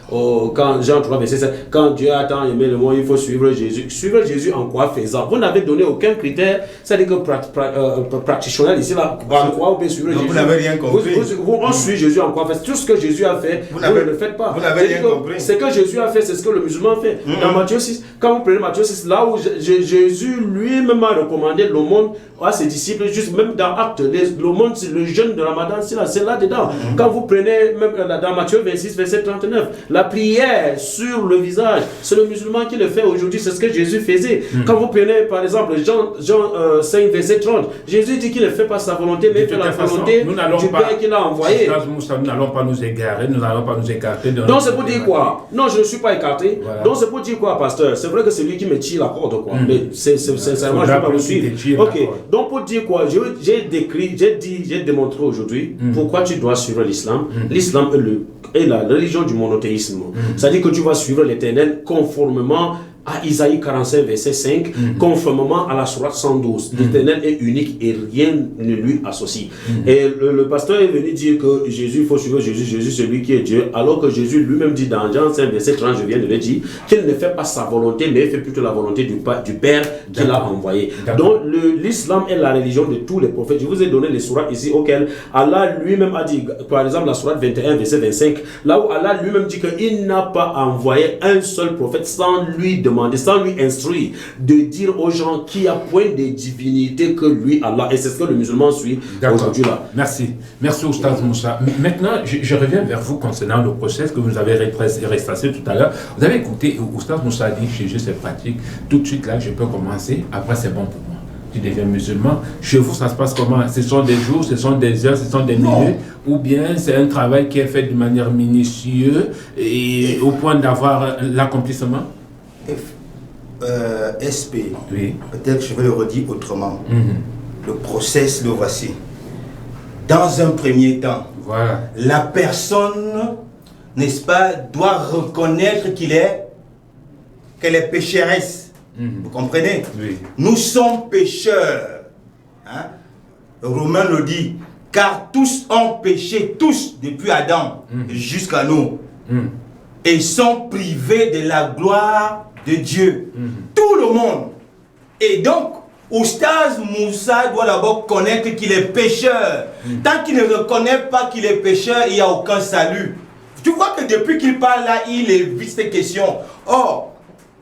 quand Jean 3 verset 7, quand Dieu a tant aimé le monde, il faut suivre Jésus. Suivre Jésus en quoi faisant? Vous n'avez donné aucun critère, c'est-à-dire que practitioner ici là, en quoi vous pouvez suivre Jésus? Vous n'avez rien compris. On suit Jésus en quoi fait? Tout ce que Jésus a fait, vous ne le faites pas. Vous n'avez rien compris. Ce que Jésus a fait, c'est ce que le musulman fait. Dans Matthieu 6, quand vous prenez Matthieu 6, là où Jésus lui-même a recommandé l'aumône à ses disciples, juste même dans Actes, l'aumône, c'est le jeûne de Ramadan, c'est là-dedans. Quand vous prenez, même dans Matthieu 26, verset 39, la prière sur le visage, c'est le musulman qui le fait aujourd'hui, c'est ce que Jésus faisait. Quand vous prenez, par exemple, Jean 5, verset 30, Jésus dit qu'il ne fait pas sa volonté, mais il fait la volonté du Père qui l'a envoyé. Nous n'allons pas nous égarer, nous n'allons pas nous écarter. Donc c'est pour dire quoi? Non, je ne suis pas écarté. Voilà. Donc c'est pour dire quoi, pasteur? C'est vrai que c'est lui qui me tire la corde, quoi. Mais sincèrement, je ne vais pas vous suivre. Ok. Donc pour dire quoi? J'ai démontré aujourd'hui pourquoi tu dois suivre l'islam. L'islam est la religion du monothéisme. C'est-à-dire que tu vas suivre l'Éternel conformément à Isaïe 45 verset 5, conformément à la sourate 112. L'Éternel est unique et rien ne lui associe. Et le pasteur est venu dire que Jésus, il faut suivre Jésus c'est lui qui est Dieu, alors que Jésus lui-même dit dans Jean 5 verset 30, je viens de le dire, qu'il ne fait pas sa volonté, mais il fait plutôt la volonté du Père qui l'a envoyé. Donc l'islam est la religion de tous les prophètes. Je vous ai donné les sourates ici auxquelles Allah lui-même a dit, par exemple la sourate 21 verset 25, là où Allah lui-même dit qu'il n'a pas envoyé un seul prophète sans lui demander, sans lui instruire, de dire aux gens qu'il y a point de divinité que lui, Allah. Et c'est ce que le musulman suit aujourd'hui là. Merci. Merci Oustaz Moussa. Maintenant, je reviens vers vous concernant le process que vous avez retracé tout à l'heure. Vous avez écouté, Oustaz Moussa a dit chez Jésus c'est pratique. Tout de suite là, je peux commencer. Après, c'est bon pour moi. Tu deviens musulman. Chez vous, ça se passe comment? Ce sont des jours, ce sont des heures, ce sont des minutes, ou bien c'est un travail qui est fait de manière minutieuse et au point d'avoir l'accomplissement? SP, oui. Peut-être que je vais le redire autrement. Le process, le voici. Dans un premier temps, voilà. La personne, n'est-ce pas, doit reconnaître qu'elle est pécheresse. Vous comprenez? Oui. Nous sommes pécheurs. Hein? Romain le dit, car tous ont péché, tous, depuis Adam jusqu'à nous, et sont privés de la gloire de Dieu. Tout le monde. Et donc, Oustaz Moussa doit d'abord connaître qu'il est pécheur. Tant qu'il ne reconnaît pas qu'il est pécheur, il n'y a aucun salut. Tu vois que depuis qu'il parle là, il évite ces questions. Or,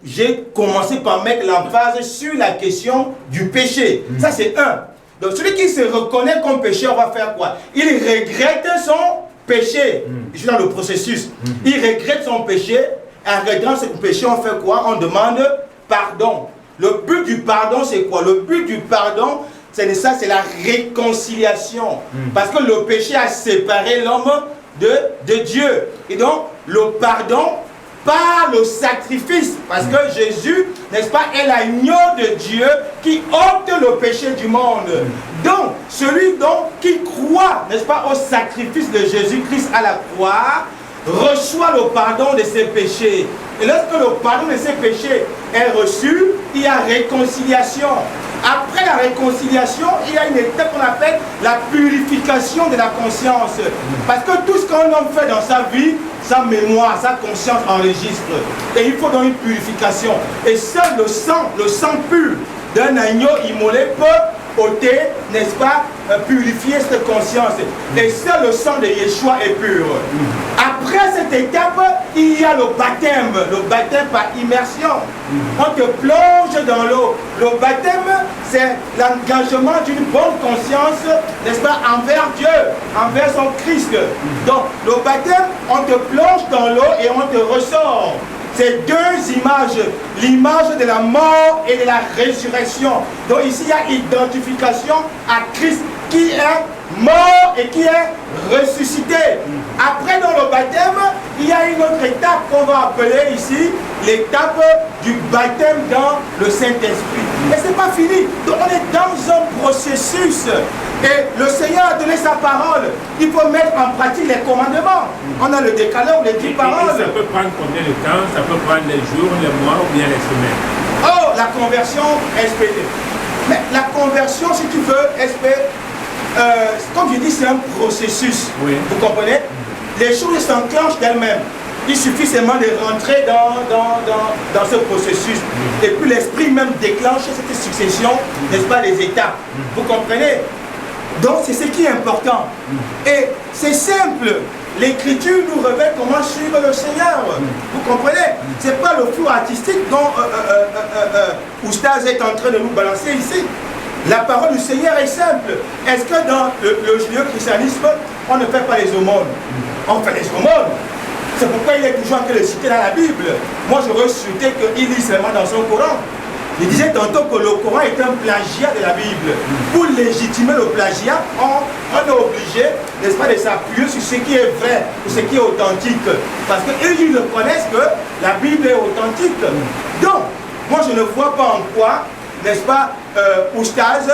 j'ai commencé par mettre l'emphase sur la question du péché. Ça, c'est un. Donc, celui qui se reconnaît comme pécheur va faire quoi? Il regrette son péché. Je suis dans le processus. Il regrette son péché. En regrettant ce péché, on fait quoi? On demande pardon. Le but du pardon, c'est quoi? Le but du pardon, c'est ça, c'est la réconciliation. Parce que le péché a séparé l'homme de Dieu. Et donc, le pardon par le sacrifice. Parce que Jésus, n'est-ce pas, est l'agneau de Dieu qui ôte le péché du monde. Donc, celui donc qui croit, n'est-ce pas, au sacrifice de Jésus-Christ à la croix, reçoit le pardon de ses péchés. Et lorsque le pardon de ses péchés est reçu, il y a réconciliation. Après la réconciliation, il y a une étape qu'on appelle la purification de la conscience. Parce que tout ce qu'un homme fait dans sa vie, sa mémoire, sa conscience enregistre. Et il faut donc une purification. Et seul le sang pur d'un agneau immolé peut ôter, n'est-ce pas, purifier cette conscience. Et seul le sang de Yeshua est pur. Après cette étape, il y a le baptême par immersion. On te plonge dans l'eau. Le baptême, c'est l'engagement d'une bonne conscience, n'est-ce pas, envers Dieu, envers son Christ. Donc, le baptême, on te plonge dans l'eau et on te ressort. C'est deux images, l'image de la mort et de la résurrection. Donc ici, il y a identification à Christ qui est mort et qui est ressuscité. Après, dans le baptême, il y a une autre étape qu'on va appeler ici l'étape du baptême dans le Saint-Esprit. Mais ce n'est pas fini. Donc on est dans un processus. Et le Seigneur a donné sa parole. Il faut mettre en pratique les commandements. On a le décalogue, les 10 paroles. Et ça peut prendre combien de temps? Ça peut prendre les jours, les mois ou bien les semaines? Oh, la conversion, SP. Mais la conversion, si tu veux, SP, comme je dis, c'est un processus. Oui. Vous comprenez? Les choses s'enclenchent d'elles-mêmes. Il suffit seulement de rentrer dans ce processus. Et puis l'esprit même déclenche cette succession, n'est-ce pas, les étapes. Vous comprenez? Donc c'est ce qui est important. Et c'est simple. L'écriture nous révèle comment suivre le Seigneur. Vous comprenez? C'est pas le flou artistique dont Oustaz est en train de nous balancer ici. La parole du Seigneur est simple. Est-ce que dans le judéo-christianisme, on ne fait pas les aumônes? On fait les aumônes. C'est pourquoi il est toujours en train de citer dans la Bible. Moi, j'aurais souhaité qu'il lise seulement dans son Coran. Il disait tantôt que le Coran est un plagiat de la Bible. Pour légitimer le plagiat, on est obligé, n'est-ce pas, de s'appuyer sur ce qui est vrai, sur ce qui est authentique. Parce qu'eux, ils reconnaissent que la Bible est authentique. Donc, moi, je ne vois pas en quoi, n'est-ce pas, Oustaz,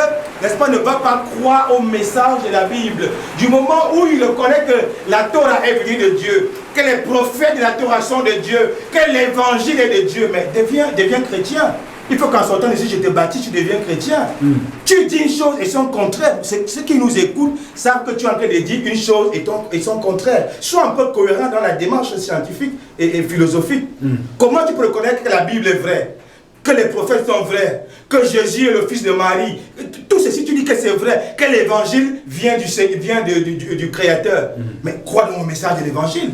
n'est-ce pas, ne va pas croire au message de la Bible. Du moment où il reconnaît que la Torah est venue de Dieu, que les prophètes de la Torah sont de Dieu, que l'évangile est de Dieu, mais deviens chrétien. Il faut qu'en sortant d'ici, je te baptise, tu deviens chrétien. Tu dis une chose et son contraire. Ceux qui nous écoutent savent que tu es en train de dire une chose et son contraire. Sois un peu cohérent dans la démarche scientifique et philosophique. Comment tu peux reconnaître que la Bible est vraie, que les prophètes sont vrais, que Jésus est le fils de Marie? Tout ceci, tu dis que c'est vrai, que l'évangile vient du Créateur. Mais crois dans le message de l'évangile.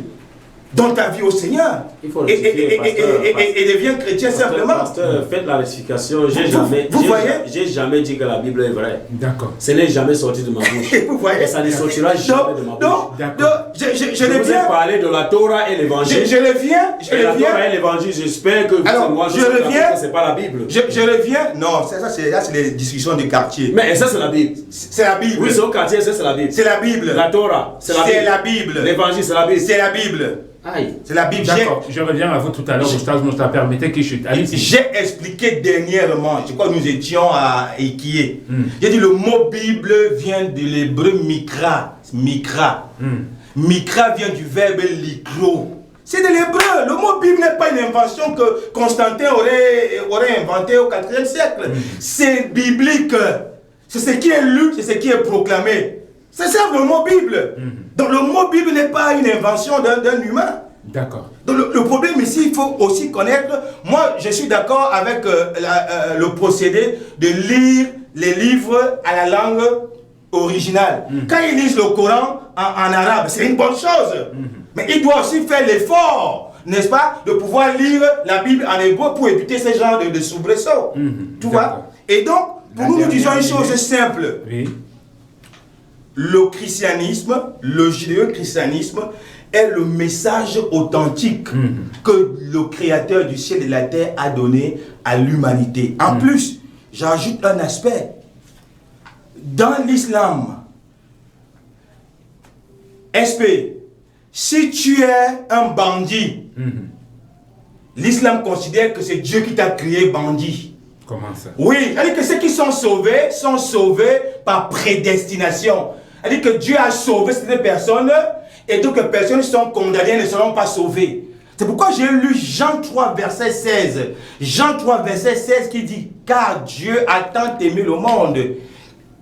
Donne ta vie au Seigneur et deviens chrétien simplement. Pasteur, faites la rectification. J'ai jamais dit que la Bible est vraie. D'accord. Ce n'est jamais sorti de ma bouche. Vous voyez, et ça ne sortira jamais de ma bouche. Je vous ai parlé de la Torah et l'évangile. Je reviens. La Torah et l'évangile, j'espère que moi je reviens. C'est pas la Bible. Je reviens. Non, ça c'est les discussions du quartier. Mais ça c'est la Bible. C'est la Bible. Oui, c'est au quartier, ça c'est la Bible. C'est la Bible. La Torah, c'est la Bible. C'est la Bible. L'évangile, c'est la Bible. C'est la Bible. Aïe. C'est la Bible. D'accord, je reviens à vous tout à l'heure, Oustaz Moussa, permettez que je... J'ai expliqué dernièrement, je crois que nous étions à Ikié. J'ai dit le mot Bible vient de l'hébreu mikra. Mikra. Mikra vient du verbe likro. C'est de l'hébreu. Le mot Bible n'est pas une invention que Constantin aurait inventé au 4e siècle. C'est biblique. C'est ce qui est lu, c'est ce qui est proclamé. C'est ça le mot Bible. Donc le mot Bible n'est pas une invention d'un humain. D'accord. Donc le problème ici, il faut aussi connaître. Moi, je suis d'accord avec le procédé de lire les livres à la langue originale. Quand ils lisent le Coran en arabe, c'est une bonne chose. Mais il doit aussi faire l'effort, n'est-ce pas, de pouvoir lire la Bible en hébreu pour éviter ce genre de soubresauts. Tu vois? Et donc, pour nous disons une chose simple. Oui. Le christianisme, le judéo-christianisme est le message authentique que le Créateur du ciel et de la terre a donné à l'humanité. En plus, j'ajoute un aspect. Dans l'islam, SP, si tu es un bandit, l'islam considère que c'est Dieu qui t'a créé bandit. Comment ça? Oui, c'est-à-dire que ceux qui sont sauvés par prédestination. C'est-à-dire que Dieu a sauvé cette personne et d'autres personnes sont condamnées et ne seront pas sauvées. C'est pourquoi j'ai lu Jean 3, verset 16. Jean 3, verset 16 qui dit « Car Dieu a tant aimé le monde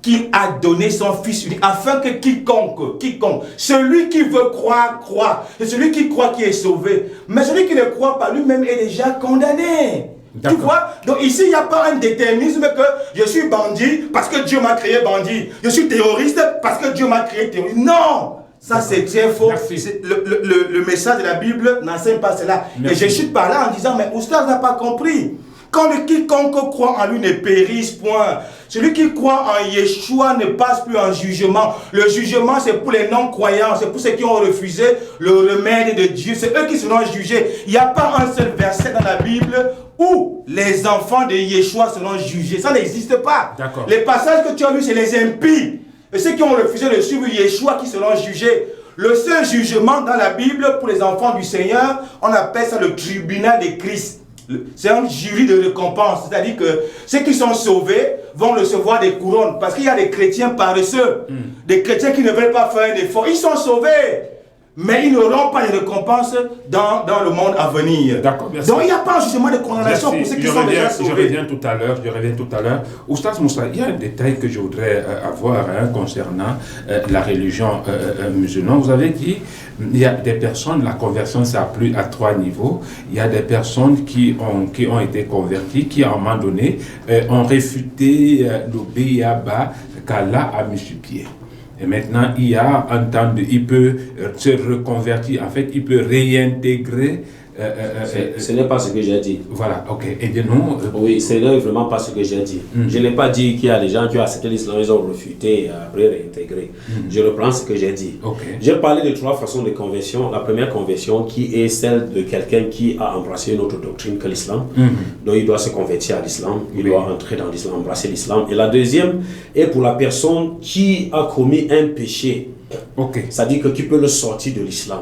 qu'il a donné son Fils unique, afin que quiconque, celui qui veut croire, croit. C'est celui qui croit qui est sauvé. Mais celui qui ne croit pas lui-même est déjà condamné. » Tu vois? Donc ici, il n'y a pas un déterminisme que je suis bandit parce que Dieu m'a créé bandit. Je suis terroriste parce que Dieu m'a créé terroriste. Non! Ça, c'est très faux. Le message de la Bible n'enseigne pas cela. Merci. Et je suis par là en disant, mais Oustaz n'a pas compris. Quand quiconque croit en lui ne périsse point. Celui qui croit en Yeshua ne passe plus en jugement. Le jugement, c'est pour les non-croyants. C'est pour ceux qui ont refusé le remède de Dieu. C'est eux qui seront jugés. Il n'y a pas un seul verset dans la Bible où les enfants de Yeshua seront jugés. Ça n'existe pas. Les passages que tu as lus, c'est les impies. Et ceux qui ont refusé de suivre Yeshua qui seront jugés. Le seul jugement dans la Bible pour les enfants du Seigneur, on appelle ça le tribunal de Christ. C'est un jury de récompense, c'est-à-dire que ceux qui sont sauvés vont recevoir des couronnes, parce qu'il y a des chrétiens paresseux, des chrétiens qui ne veulent pas faire un effort, ils sont sauvés, mais ils n'auront pas de récompense dans le monde à venir. D'accord, merci. Donc il n'y a pas un jugement de condamnation pour ceux qui sont déjà sauvés. Je reviens tout à l'heure. Oustaz Moussa, il y a un détail que je voudrais avoir concernant la religion musulmane. Vous avez dit il y a des personnes, la conversion s'applique à 3 niveaux. Il y a des personnes qui ont été converties, qui à un moment donné ont réfuté l'obéaba qu'Allah a mis sur pied. Et maintenant, il y a un temps il peut se reconvertir, en fait, il peut réintégrer. Ce n'est pas ce que j'ai dit. Voilà, ok. Et bien non. Oui, ce n'est vraiment pas ce que j'ai dit. Je n'ai pas dit qu'il y a des gens qui ont accepté l'islam, ils ont refuté et après réintégré. Je reprends ce que j'ai dit. Okay. J'ai parlé de 3 façons de conversion. La première conversion qui est celle de quelqu'un qui a embrassé une autre doctrine que l'islam. Donc il doit se convertir à l'islam, il doit entrer dans l'islam, embrasser l'islam. Et la deuxième est pour la personne qui a commis un péché. Okay. C'est-à-dire que tu peux le sortir de l'islam.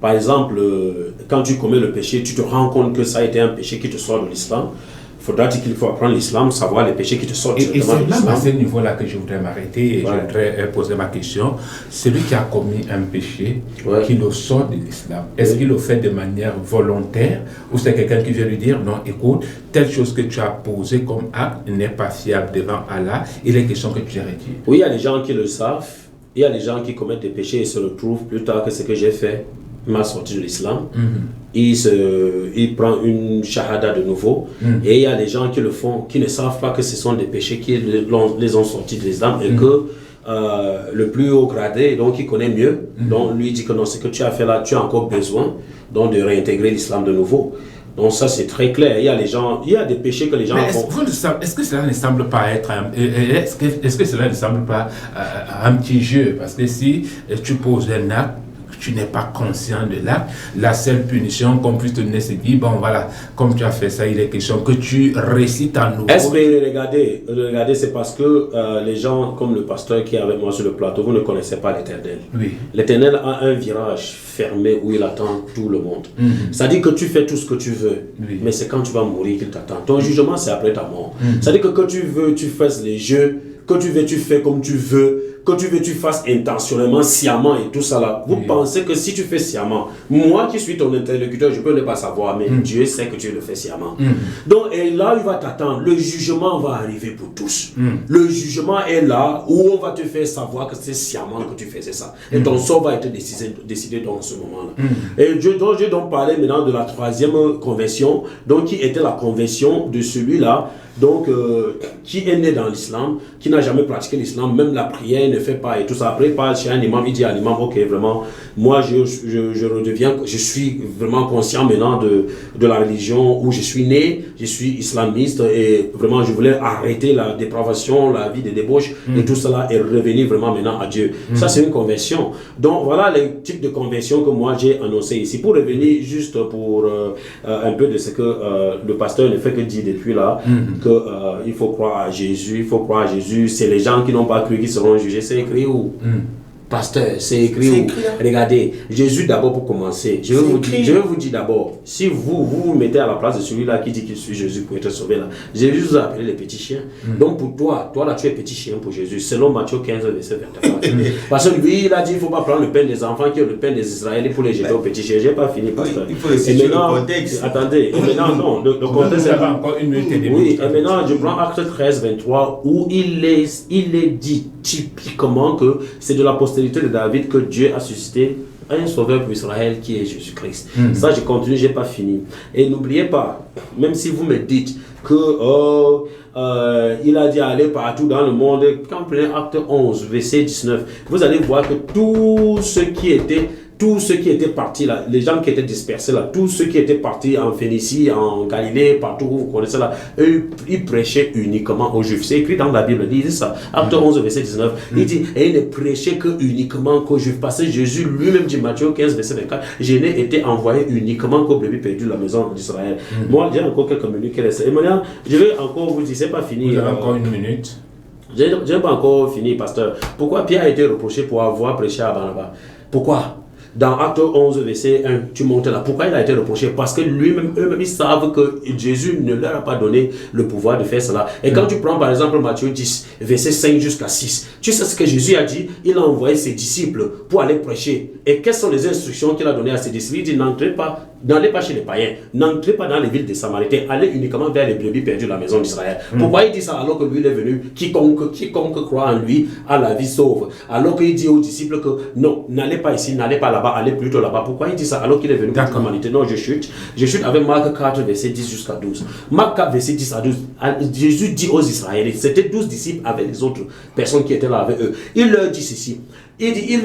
Par exemple, quand tu commets le péché, tu te rends compte que ça a été un péché qui te sort de l'islam. Faudra-t-il qu'il faut apprendre l'islam, savoir les péchés qui te sortent de l'islam. Et c'est là, à ce niveau-là que je voudrais m'arrêter et je voudrais poser ma question. Celui qui a commis un péché, qui le sort de l'islam, est-ce qu'il le fait de manière volontaire ou c'est quelqu'un qui vient lui dire, non, écoute, telle chose que tu as posée comme acte n'est pas fiable devant Allah, il est question que tu retires. Oui, il y a des gens qui le savent, il y a des gens qui commettent des péchés et se retrouvent plus tard que ce que j'ai fait m'a sorti de l'islam. Il prend une shahada de nouveau. Et il y a des gens qui le font, qui ne savent pas que ce sont des péchés qui les ont sortis de l'islam et que le plus haut gradé, donc il connaît mieux, donc lui dit que non, ce que tu as fait là, tu as encore besoin donc de réintégrer l'islam de nouveau. Donc ça c'est très clair. Il y a des péchés que les gens font. Est-ce que cela ne semble pas être est-ce que cela ne semble pas un petit jeu? Parce que si tu poses un acte, tu n'es pas conscient de l'acte, la seule punition qu'on puisse te donner, c'est dire, bon voilà, comme tu as fait ça, il est question que tu récites à nouveau. Est-ce que regardez, c'est parce que les gens, comme le pasteur qui est avec moi sur le plateau, vous ne connaissez pas l'Éternel. Oui. L'Éternel a un virage fermé où il attend tout le monde. C'est-à-dire que tu fais tout ce que tu veux, mais c'est quand tu vas mourir qu'il t'attend. Ton jugement, c'est après ta mort. C'est-à-dire que tu veux, tu fasses les jeux, que tu veux, tu fais comme tu veux, que tu veux, tu fasses intentionnellement, sciemment et tout ça là. Vous pensez que si tu fais sciemment, moi qui suis ton interlocuteur, je peux ne pas savoir, mais Dieu sait que tu le fais sciemment. Donc, et là, il va t'attendre. Le jugement va arriver pour tous. Le jugement est là où on va te faire savoir que c'est sciemment que tu faisais ça. Et ton sort va être décidé dans ce moment-là. Et je donc parler maintenant de la 3e conversion, donc qui était la conversion de celui-là, donc qui est né dans l'islam, qui n'a jamais pratiqué l'islam, même la prière ne fait pas et tout ça. Après, il parle chez un imam, il dit à l'imam, ok, vraiment, moi je redeviens, je suis vraiment conscient maintenant de la religion où je suis né, je suis islamiste et vraiment je voulais arrêter la dépravation, la vie de débauche et tout cela et revenir vraiment maintenant à Dieu. Ça c'est une conversion. Donc voilà les types de conversion que moi j'ai annoncé ici. Pour revenir juste pour un peu de ce que le pasteur ne fait que dire depuis là, il faut croire à Jésus, c'est les gens qui n'ont pas cru qui seront jugés, c'est écrit où pasteur, c'est écrit où? Regardez, Jésus d'abord pour commencer, je vais vous dire d'abord, si vous mettez à la place de celui-là qui dit qu'il suit Jésus pour être sauvé là, Jésus vous a appelé les petits chiens. Donc pour toi là tu es petit chien pour Jésus, selon Matthieu 15 verset 24. Parce que lui il a dit il ne faut pas prendre le pain des enfants qui est le pain des Israélites pour les jeter aux petits chiens. J'ai pas fini pasteur. Il faut essayer le contexte. Attendez, et maintenant non, le contexte est encore une minute et demie. Oui, et maintenant je prends Acte 13, 23 où il est dit typiquement que c'est de la postérité de David que Dieu a suscité un sauveur pour Israël qui est Jésus-Christ. Ça je continue, j'ai pas fini. Et n'oubliez pas, même si vous me dites que il a dit aller partout dans le monde, quand vous prenez Acte 11 verset 19, vous allez voir que tous ceux qui étaient partis là, les gens qui étaient dispersés là, tous ceux qui étaient partis en Phénicie, en Galilée, partout où vous connaissez là, eux, ils prêchaient uniquement aux Juifs. C'est écrit dans la Bible, il dit ça. Acte 11, verset 19. Il dit, et ils ne prêchaient que uniquement qu'aux Juifs. Parce que Jésus lui-même dit, Matthieu 15, verset 24, je n'ai été envoyé uniquement qu'aux brebis perdues de la maison d'Israël. Moi, j'ai encore quelques minutes qui restent. Et maintenant, je vais encore vous dire, c'est pas fini. Vous avez encore une minute. Je n'ai pas encore fini, pasteur. Pourquoi Pierre a été reproché pour avoir prêché à Barnabas? Pourquoi? dans Acte 11, verset 1, tu montes là. Pourquoi il a été reproché? Parce que eux-mêmes, ils savent que Jésus ne leur a pas donné le pouvoir de faire cela. Et quand tu prends par exemple Matthieu 10, verset 5 jusqu'à 6, tu sais ce que Jésus a dit? Il a envoyé ses disciples pour aller prêcher. Et quelles sont les instructions qu'il a données à ses disciples? Il dit, n'allez pas chez les païens, n'entrez pas dans les villes des Samaritains, allez uniquement vers les brebis perdues de la maison d'Israël. Pourquoi il dit ça alors que lui il est venu, quiconque croit en lui a la vie sauve? Alors qu'il dit aux disciples que non, n'allez pas ici, n'allez pas là-bas, allez plutôt là-bas. Pourquoi il dit ça alors qu'il est venu pour l'humanité? Non, je chute avec Marc 4, verset 10 jusqu'à 12. Marc 4, verset 10 à 12, Jésus dit aux Israélites, c'était 12 disciples avec les autres personnes qui étaient là avec eux. Il leur dit ceci. Ils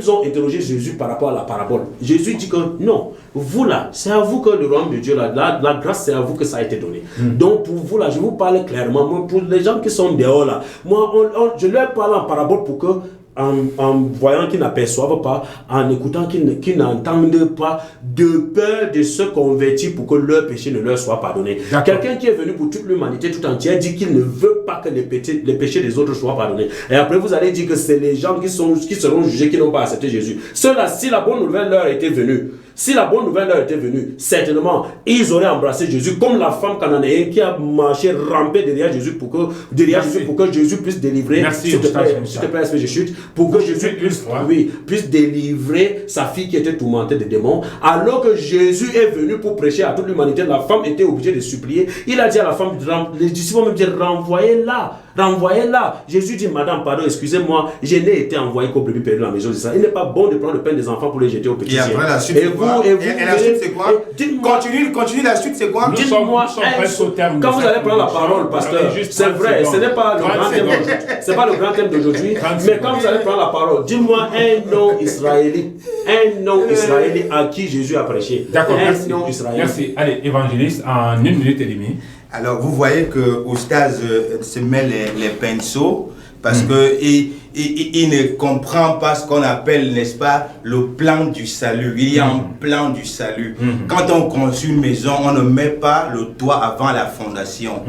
ont interrogé Jésus par rapport à la parabole. Jésus dit que non, vous là, c'est à vous que le royaume de Dieu, la grâce, c'est à vous que ça a été donné. Donc pour vous là, je vous parle clairement. Moi, pour les gens qui sont dehors là, moi, je leur parle en parabole pour que, en voyant qu'ils n'aperçoivent pas, en écoutant qu'ils n'entendent pas, de peur de se convertir pour que leur péché ne leur soit pardonné. Quelqu'un qui est venu pour toute l'humanité tout entière dit qu'il ne veut pas que les péchés des autres soient pardonnés. Et après vous allez dire que c'est les gens qui seront jugés qui n'ont pas accepté Jésus. Ceux-là, si la bonne nouvelle leur était venue, certainement, ils auraient embrassé Jésus comme la femme cananéenne qui a marché, rampé derrière Jésus pour que Jésus puisse délivrer. Merci, s'il te plaît, je chute, pour que Jésus puisse délivrer sa fille qui était tourmentée de démons. Alors que Jésus est venu pour prêcher à toute l'humanité, la femme était obligée de supplier. Il a dit à la femme, les disciples ont même dit, renvoyez-la. Jésus dit, madame, pardon, excusez-moi, je n'ai été envoyé qu'au brebis perdu dans la maison d'Israël. Il n'est pas bon de prendre le pain des enfants pour les jeter au petit chien. Et après la suite, la suite c'est quoi? Continue, la suite c'est quoi? Dites-moi, quand vous allez prendre la parole, pasteur, c'est vrai, ce n'est pas le grand thème d'aujourd'hui. C'est pas le grand thème d'aujourd'hui, mais quand vous allez prendre la parole, dis-moi un nom israélite à qui Jésus a prêché. D'accord, merci. Allez, évangéliste, en 1 minute et demie. Alors, vous voyez que Oustaz se met les pinceaux parce que il ne comprend pas ce qu'on appelle, n'est-ce pas, le plan du salut. Il y a un plan du salut. Quand on construit une maison, on ne met pas le toit avant la fondation.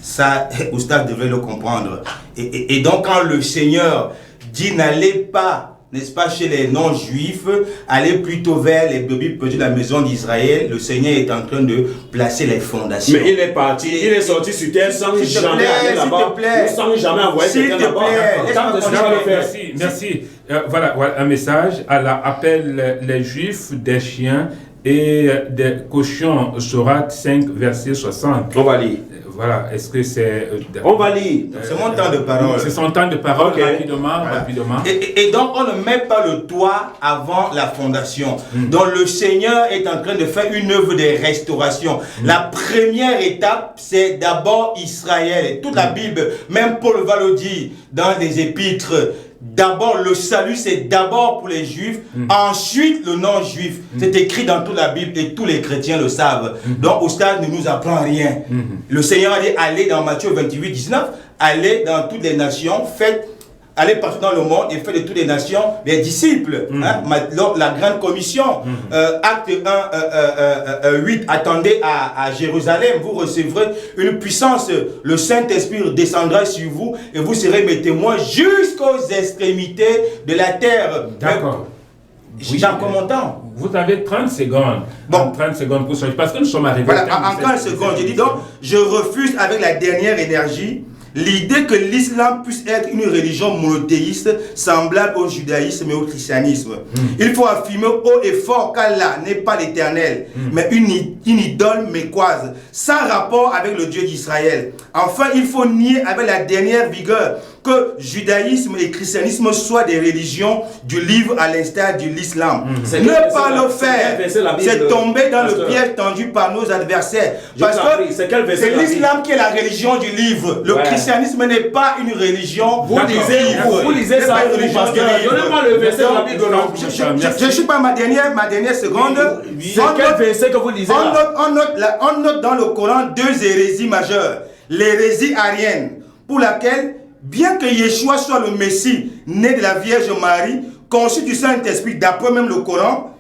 Ça, Oustaz devrait le comprendre. Et donc, quand le Seigneur dit n'allez pas, n'est-ce pas, chez les non-juifs, aller plutôt vers les brebis perdues de la maison d'Israël, le Seigneur est en train de placer les fondations. Mais il est parti, il est sorti sur terre sans jamais aller là-bas, sans jamais envoyer quelqu'un là-bas. Merci. Voilà un message. Allah appelle les juifs des chiens et des cochons. Sourate 5, verset 60. On va lire. Voilà, est-ce que c'est... On va lire. C'est mon temps de parole. C'est son temps de parole, okay. rapidement. Et donc, on ne met pas le toit avant la fondation. Donc, le Seigneur est en train de faire une œuvre de restauration. La première étape, c'est d'abord Israël. Et toute la Bible, même Paul va le dire dans les épîtres, d'abord, le salut, c'est d'abord pour les juifs, ensuite le non-juif. C'est écrit dans toute la Bible et tous les chrétiens le savent. Donc, Oustaz ne nous apprend rien. Le Seigneur a dit, allez dans Matthieu 28, 19, allez dans toutes les nations, allez partout dans le monde et faites de toutes les nations des disciples. La grande commission, acte 1, 8, attendez à Jérusalem, vous recevrez une puissance, le Saint-Esprit descendra sur vous et vous serez mes témoins jusqu'aux extrémités de la terre. D'accord. J'ai encore mon temps. Vous avez 30 secondes. Bon. 30 secondes pour ça. Parce que nous sommes arrivés. Voilà, en 30 secondes, j'ai dit donc, je refuse avec la dernière énergie l'idée que l'islam puisse être une religion monothéiste semblable au judaïsme et au christianisme. Il faut affirmer haut et fort qu'Allah n'est pas l'éternel, mais une idole mécoise, sans rapport avec le Dieu d'Israël. Enfin, il faut nier avec la dernière vigueur que judaïsme et christianisme soient des religions du livre à l'instar de l'islam. Ne pas le faire, c'est tomber dans le piège tendu par nos adversaires. Parce que c'est l'islam qui est la religion du livre. Le christianisme n'est pas une religion. Vous lisez ça, donnez-moi le verset de la Bible. Je ne suis pas ma dernière seconde. C'est quel verset que vous lisez là? On note dans le Coran 2 hérésies majeures. L'hérésie arienne, pour laquelle, bien que Yeshua soit le Messie, né de la Vierge Marie, conçu du Saint-Esprit, d'après même le Coran,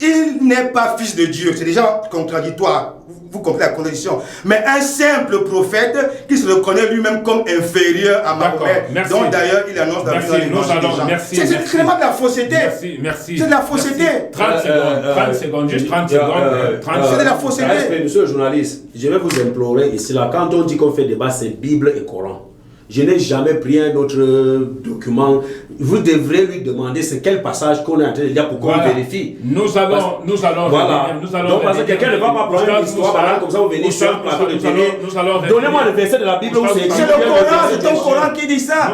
il n'est pas fils de Dieu. C'est déjà contradictoire. Vous comprenez la contradiction. Mais un simple prophète qui se reconnaît lui-même comme inférieur à Mahomet, dont d'ailleurs il annonce dans l'évangile des gens. C'est vraiment de la fausseté. Merci. C'est de la fausseté. 30 secondes, juste 30 secondes. C'est de la fausseté. Monsieur le journaliste, je vais vous implorer ici, là, quand on dit qu'on fait débat, c'est Bible et Coran. Je n'ai jamais pris un autre document. Vous devrez lui demander c'est quel passage qu'on est en train de dire pour qu'on vérifie. Nous allons voilà. Donc parce que quelqu'un ne va pas prendre une histoire comme ça, vous venez sur un plateau de télé. Donnez-moi le verset de la Bible où c'est le Coran, c'est ton Coran qui dit ça.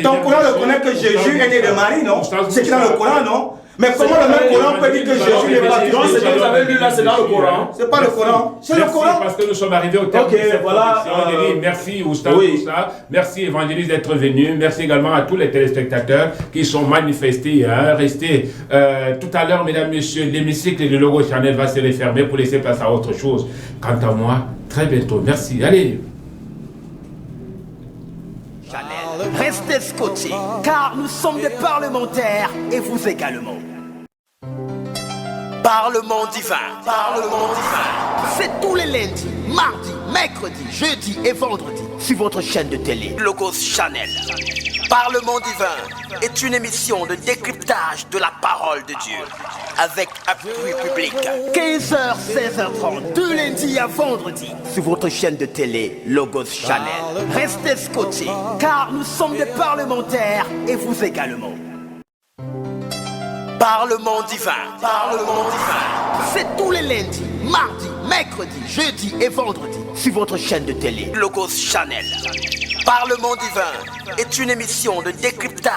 Ton Coran reconnaît que Jésus est né de Marie, non? C'est dans le Coran, non? Mais comment le même Coran peut dire que Jésus n'est pas fils de Dieu? Ce que vous avez lu là, c'est dans le Coran. C'est pas le Coran, c'est le Coran. Parce que nous sommes arrivés au terme de cette production. Merci Oustaz, merci évangéliste d'être venu. Merci également à tous les téléspectateurs qui sont manifestés. Restez tout à l'heure, mesdames, messieurs, l'hémicycle de Logo Channel va se refermer pour laisser place à autre chose. Quant à moi, très bientôt. Merci. Allez. Restez scotchés, car nous sommes des parlementaires et vous également. Parlement divin, c'est tous les lundis, mardis, mercredis, jeudis et vendredis sur votre chaîne de télé Logos Channel. Parlement divin est une émission de décryptage de la parole de Dieu avec appui public. 15h, 16h30, de lundi à vendredi sur votre chaîne de télé Logos Channel. Restez scotchés, car nous sommes des parlementaires et vous également. Parlement divin, c'est tous les lundis, mardis, mercredis, jeudis et vendredis sur votre chaîne de télé Logos Channel. Parlement divin est une émission de décryptage